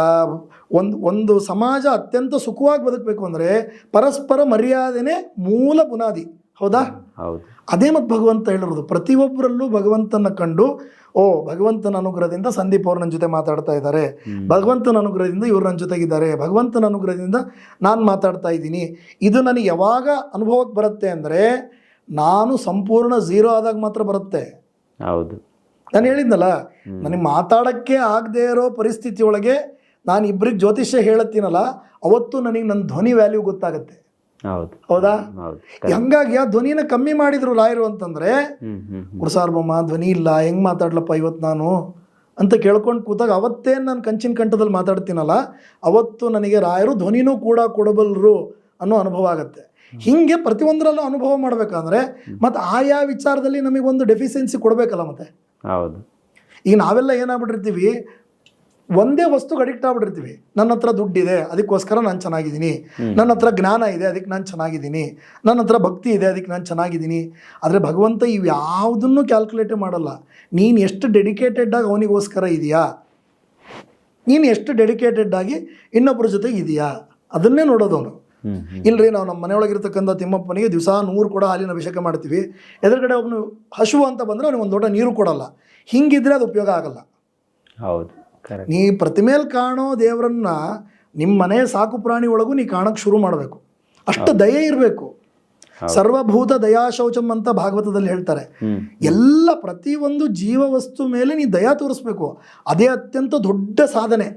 ಒಂದು ಸಮಾಜ ಅತ್ಯಂತ ಸುಖವಾಗಿ ಬದುಕಬೇಕು ಅಂದರೆ ಪರಸ್ಪರ ಮರ್ಯಾದೆನೇ ಮೂಲ ಬುನಾದಿ. ಹೌದಾ? ಹೌದು. ಅದೇ ಮತ್ತು ಭಗವಂತ ಹೇಳಿರೋದು. ಪ್ರತಿಯೊಬ್ಬರಲ್ಲೂ ಭಗವಂತನ ಕಂಡು, ಓ, ಭಗವಂತನ ಅನುಗ್ರಹದಿಂದ ಸಂದೀಪ್ ಅವ್ರು ನನ್ನ ಜೊತೆ ಮಾತಾಡ್ತಾ ಇದ್ದಾರೆ, ಭಗವಂತನ ಅನುಗ್ರಹದಿಂದ ಇವ್ರು ನನ್ನ ಜೊತೆಗಿದ್ದಾರೆ, ಭಗವಂತನ ಅನುಗ್ರಹದಿಂದ ನಾನು ಮಾತಾಡ್ತಾ ಇದ್ದೀನಿ. ಇದು ನನಗೆ ಯಾವಾಗ ಅನುಭವಕ್ಕೆ ಬರುತ್ತೆ ಅಂದರೆ, ನಾನು ಸಂಪೂರ್ಣ ಝೀರೋ ಆದಾಗ ಮಾತ್ರ ಬರುತ್ತೆ. ಹೌದು. ನಾನು ಹೇಳಿದ್ನಲ್ಲ, ನನಗೆ ಮಾತಾಡೋಕ್ಕೆ ಆಗದೆ ಇರೋ ಪರಿಸ್ಥಿತಿ ಒಳಗೆ ನಾನು ಇಬ್ಬರಿಗೆ ಜ್ಯೋತಿಷ್ಯ ಹೇಳತ್ತೀನಲ್ಲ, ಅವತ್ತು ನನಗೆ ನನ್ನ ಧ್ವನಿ ವ್ಯಾಲ್ಯೂ ಗೊತ್ತಾಗುತ್ತೆ. ಹೌದಾ? ಹಂಗಾಗಿ ಆ ಧ್ವನಿನ ಕಮ್ಮಿ ಮಾಡಿದ್ರು ರಾಯರು ಅಂತಂದ್ರೆ, ಗುರುಸಾರ್ವಭೌಮ ಧ್ವನಿ ಇಲ್ಲ, ಹೆಂಗ್ ಮಾತಾಡ್ಲಪ್ಪ ಇವತ್ತು ನಾನು ಅಂತ ಕೇಳ್ಕೊಂಡು ಕೂತಾಗ, ಅವತ್ತೇನು ನಾನು ಕಂಚಿನ ಕಂಠದಲ್ಲಿ ಮಾತಾಡ್ತೀನಲ್ಲ, ಅವತ್ತು ನನಗೆ ರಾಯರು ಧ್ವನಿನೂ ಕೂಡ ಕೊಡಬಲ್ಲರು ಅನ್ನೋ ಅನುಭವ ಆಗುತ್ತೆ. ಹಿಂಗೆ ಪ್ರತಿಯೊಂದರಲ್ಲೂ ಅನುಭವ ಮಾಡಬೇಕಂದ್ರೆ ಮತ್ತು ಆಯಾ ವಿಚಾರದಲ್ಲಿ ನಮಗೊಂದು ಡೆಫಿಷಿಯನ್ಸಿ ಕೊಡಬೇಕಲ್ಲ. ಮತ್ತೆ ಹೌದು, ಈಗ ನಾವೆಲ್ಲ ಏನಾಗ್ಬಿಟ್ಟಿರ್ತೀವಿ, ಒಂದೇ ವಸ್ತುಗೆ ಅಡಿಕ್ಟ್ ಆಗ್ಬಿಟ್ಟಿರ್ತೀವಿ. ನನ್ನ ಹತ್ರ ದುಡ್ಡಿದೆ ಅದಕ್ಕೋಸ್ಕರ ನಾನು ಚೆನ್ನಾಗಿದ್ದೀನಿ, ನನ್ನ ಹತ್ರ ಜ್ಞಾನ ಇದೆ ಅದಕ್ಕೆ ನಾನು ಚೆನ್ನಾಗಿದ್ದೀನಿ, ನನ್ನ ಹತ್ರ ಭಕ್ತಿ ಇದೆ ಅದಕ್ಕೆ ನಾನು ಚೆನ್ನಾಗಿದ್ದೀನಿ. ಆದರೆ ಭಗವಂತ ಇವು ಯಾವುದನ್ನು ಕ್ಯಾಲ್ಕುಲೇಟೇ ಮಾಡಲ್ಲ. ನೀನು ಎಷ್ಟು ಡೆಡಿಕೇಟೆಡ್ ಆಗಿ ಅವನಿಗೋಸ್ಕರ ಇದೆಯಾ, ನೀನು ಎಷ್ಟು ಡೆಡಿಕೇಟೆಡ್ ಆಗಿ ಇನ್ನೊಬ್ಬರ ಜೊತೆಗೆ ಇದೆಯಾ, ಅದನ್ನೇ ನೋಡೋದು ಅವನು. ಇಲ್ಲರಿ ನಾವು ನಮ್ಮ ಮನೆಯೊಳಗಿರ್ತಕ್ಕಂಥ ತಿಮ್ಮಪ್ಪನಿಗೆ ದಿವಸ 100 ಕೊಡ ಹಾಲಿನ ಅಭಿಷೇಕ ಮಾಡ್ತೀವಿ, ಎದುರುಗಡೆ ಒಬ್ಬನು ಹಶು ಅಂತ ಬಂದರೆ ಅವನಿಗೆ ಒಂದು ಲೋಟ ನೀರು ಕೊಡಲ್ಲ. ಹಿಂಗಿದ್ರೆ ಅದು ಉಪಯೋಗ ಆಗಲ್ಲ. ಹೌದು, ಕರೆಕ್ಟ್. ನೀ ಪ್ರತಿಮೇಲೆ ಕಾಣೋ ದೇವರನ್ನ ನಿಮ್ಮ ಮನೆ ಸಾಕು ಪ್ರಾಣಿ ಒಳಗೂ ನೀ ಕಾಣಕ್ಕೆ ಶುರು ಮಾಡಬೇಕು. ಅಷ್ಟು ದಯೆ ಇರಬೇಕು. ಸರ್ವಭೂತ ದಯಾ ಶೌಚಂ ಅಂತ ಭಾಗವತದಲ್ಲಿ ಹೇಳ್ತಾರೆ. ಎಲ್ಲ ಪ್ರತಿಯೊಂದು ಜೀವ ವಸ್ತು ಮೇಲೆ ನೀ ದಯಾ ತೋರಿಸ್ಬೇಕು. ಅದೇ ಅತ್ಯಂತ ದೊಡ್ಡ ಸಾಧನೆ.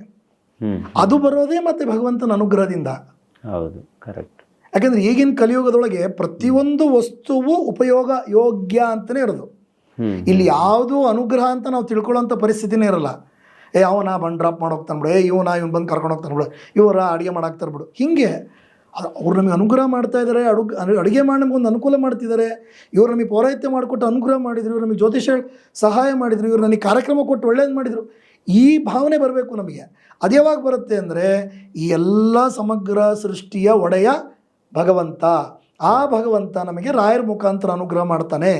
ಅದು ಬರೋದೇ ಮತ್ತೆ ಭಗವಂತನ ಅನುಗ್ರಹದಿಂದ. ಹೌದು, ಕರೆಕ್ಟ್. ಯಾಕಂದ್ರೆ ಈಗಿನ ಕಲಿಯುಗದೊಳಗೆ ಪ್ರತಿಯೊಂದು ವಸ್ತುವು ಉಪಯೋಗ ಯೋಗ್ಯ ಅಂತಲೇ ಇರೋದು. ಇಲ್ಲಿ ಯಾವುದೂ ಅನುಗ್ರಹ ಅಂತ ನಾವು ತಿಳ್ಕೊಳ್ಳೋಂಥ ಪರಿಸ್ಥಿತಿನೇ ಇರಲ್ಲ. ಅವನ ಬಂದು ಡ್ರಾಪ್ ಮಾಡೋಗ್ತಾನೆ ಬಿಡು, ಇವನು ಬಂದು ಕರ್ಕೊಂಡು ಹೋಗ್ತಾನೆ ಬಿಡು, ಇವರ ಅಡುಗೆ ಮಾಡಾಕ್ತಾರೆ ಬಿಡು. ಹೀಗೆ ಅವ್ರು ನಮಗೆ ಅನುಗ್ರಹ ಮಾಡ್ತಾ ಇದ್ದಾರೆ, ಅಡುಗೆ ಮಾಡಿ ನಮಗೊಂದು ಅನುಕೂಲ ಮಾಡ್ತಿದ್ದಾರೆ, ಇವ್ರು ನಮಗೆ ಪೌರಾಹಿತ್ಯ ಮಾಡಿಕೊಟ್ಟು ಅನುಗ್ರಹ ಮಾಡಿದ್ರು, ಇವ್ರು ನಮಗೆ ಜ್ಯೋತಿಷ ಸಹಾಯ ಮಾಡಿದರು, ಇವ್ರು ನನಗೆ ಕಾರ್ಯಕ್ರಮ ಕೊಟ್ಟು ಒಳ್ಳೇದು ಮಾಡಿದರು. ಈ ಭಾವನೆ ಬರಬೇಕು ನಮಗೆ. ಅದು ಯಾವಾಗ ಬರುತ್ತೆ ಅಂದರೆ ಈ ಎಲ್ಲ ಸಮಗ್ರ ಸೃಷ್ಟಿಯ ಒಡೆಯ ಭಗವಂತ, ಆ ಭಗವಂತ ನಮಗೆ ರಾಯರ ಮುಖಾಂತರ ಅನುಗ್ರಹ ಮಾಡ್ತಾನೆ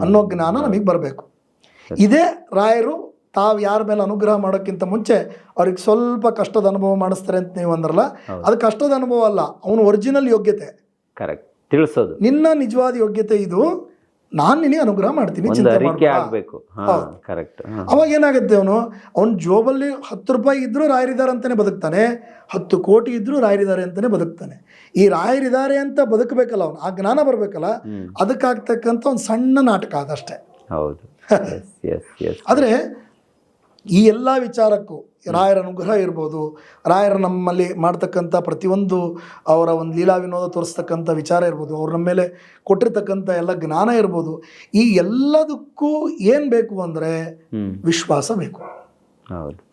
ಅನ್ನೋ ಜ್ಞಾನ ನಮಗೆ ಬರಬೇಕು. ಇದೇ ರಾಯರು ತಾವು ಯಾರ ಮೇಲೆ ಅನುಗ್ರಹ ಮಾಡೋಕ್ಕಿಂತ ಮುಂಚೆ ಅವ್ರಿಗೆ ಸ್ವಲ್ಪ ಕಷ್ಟದ ಅನುಭವ ಮಾಡಿಸ್ತಾರೆ ಅಂತ ನೀವು ಅಂದ್ರಲ್ಲ, ಅದು ಕಷ್ಟದ ಅನುಭವ ಅಲ್ಲ, ಅವನು ಒರಿಜಿನಲ್ ಯೋಗ್ಯತೆ. ಕರೆಕ್ಟ್, ತಿಳಿಸೋದು. ನಿನ್ನ ನಿಜವಾದ ಯೋಗ್ಯತೆ ಇದು, ನಾನು ನಿನಗೆ ಅನುಗ್ರಹ ಮಾಡ್ತೀನಿ, ಚಿಂತೆ ಆಗಬೇಕು. ಕರೆಕ್ಟ್. ಅವಾಗ ಏನಾಗುತ್ತೆ, ಅವನು ಜೋಬಲ್ಲಿ 10 ರೂಪಾಯಿ ಇದ್ರೂ ರಾಯರಿದ್ದಾರೆ ಅಂತಾನೆ ಬದುಕ್ತಾನೆ, 10 ಕೋಟಿ ಇದ್ರೂ ರಾಯರಿದ್ದಾರೆ ಅಂತಾನೆ ಬದುಕ್ತಾನೆ. ಈ ರಾಯರಿದ್ದಾರೆ ಅಂತ ಬದುಕಬೇಕಲ್ಲ, ಅವನು ಆ ಜ್ಞಾನ ಬರಬೇಕಲ್ಲ, ಅದಕ್ಕಾಗ್ತಕ್ಕಂಥ ಒಂದು ಸಣ್ಣ ನಾಟಕ ಅದಷ್ಟೇ. ಹೌದು. ಆದರೆ ಈ ಎಲ್ಲ ವಿಚಾರಕ್ಕೂ ರಾಯರ ಅನುಗ್ರಹ ಇರ್ಬೋದು, ರಾಯರ ನಮ್ಮಲ್ಲಿ ಮಾಡ್ತಕ್ಕಂಥ ಪ್ರತಿಯೊಂದು ಅವರ ಒಂದು ಲೀಲಾ ವಿನೋದ ತೋರಿಸ್ತಕ್ಕಂಥ ವಿಚಾರ ಇರ್ಬೋದು, ಅವ್ರ ನಮ್ಮ ಮೇಲೆ ಕೊಟ್ಟಿರ್ತಕ್ಕಂಥ ಎಲ್ಲ ಜ್ಞಾನ ಇರ್ಬೋದು, ಈ ಎಲ್ಲದಕ್ಕೂ ಏನು ಬೇಕು ಅಂದರೆ ವಿಶ್ವಾಸ ಬೇಕು.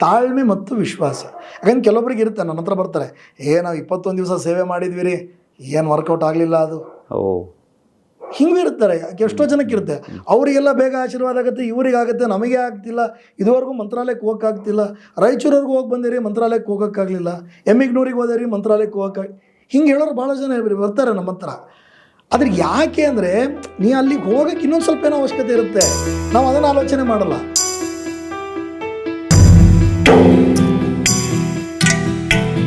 ತಾಳ್ಮೆ ಮತ್ತು ವಿಶ್ವಾಸ. ಯಾಕಂದ್ರೆ ಕೆಲವೊಬ್ರಿಗೆ ಇರುತ್ತೆ, ನನ್ನ ಹತ್ರ ಬರ್ತಾರೆ, ನಾವು 21 ದಿವಸ ಸೇವೆ ಮಾಡಿದ್ವಿ ರೀ, ಏನು ವರ್ಕೌಟ್ ಆಗಲಿಲ್ಲ, ಅದು ಹಿಂಗೆ ಇರ್ತಾರೆ. ಎಷ್ಟೋ ಜನಕ್ಕೆ ಇರುತ್ತೆ, ಅವರಿಗೆಲ್ಲ ಬೇಗ ಆಶೀರ್ವಾದ ಆಗುತ್ತೆ, ಇವರಿಗಾಗುತ್ತೆ, ನಮಗೆ ಆಗ್ತಿಲ್ಲ, ಇದುವರೆಗೂ ಮಂತ್ರಾಲಯಕ್ಕೆ ಹೋಗೋಕ್ಕಾಗ್ತಿಲ್ಲ, ರಾಯಚೂರವ್ರಿಗೆ ಹೋಗಿ ಬಂದಿರಿ ಮಂತ್ರಾಲಯಕ್ಕೆ ಹೋಗೋಕ್ಕಾಗಲಿಲ್ಲ, ಎಮ್ಮಿಗ್ನೂರಿಗೆ ಹೋದಿರಿ ಮಂತ್ರಾಲಯಕ್ಕೆ ಹೋಗೋಕ್ಕಾಗಿ, ಹಿಂಗೆ ಹೇಳೋರು ಭಾಳ ಜನ ಬರ್ತಾರೆ ನಮ್ಮ ಹತ್ರ. ಆದ್ರೆ ಯಾಕೆ ಅಂದರೆ ನೀ ಅಲ್ಲಿಗೆ ಹೋಗೋಕ್ಕೆ ಇನ್ನೊಂದು ಸ್ವಲ್ಪ ಏನೋ ಅವಶ್ಯಕತೆ ಇರುತ್ತೆ, ನಾವು ಅದನ್ನು ಆಲೋಚನೆ ಮಾಡಲ್ಲ.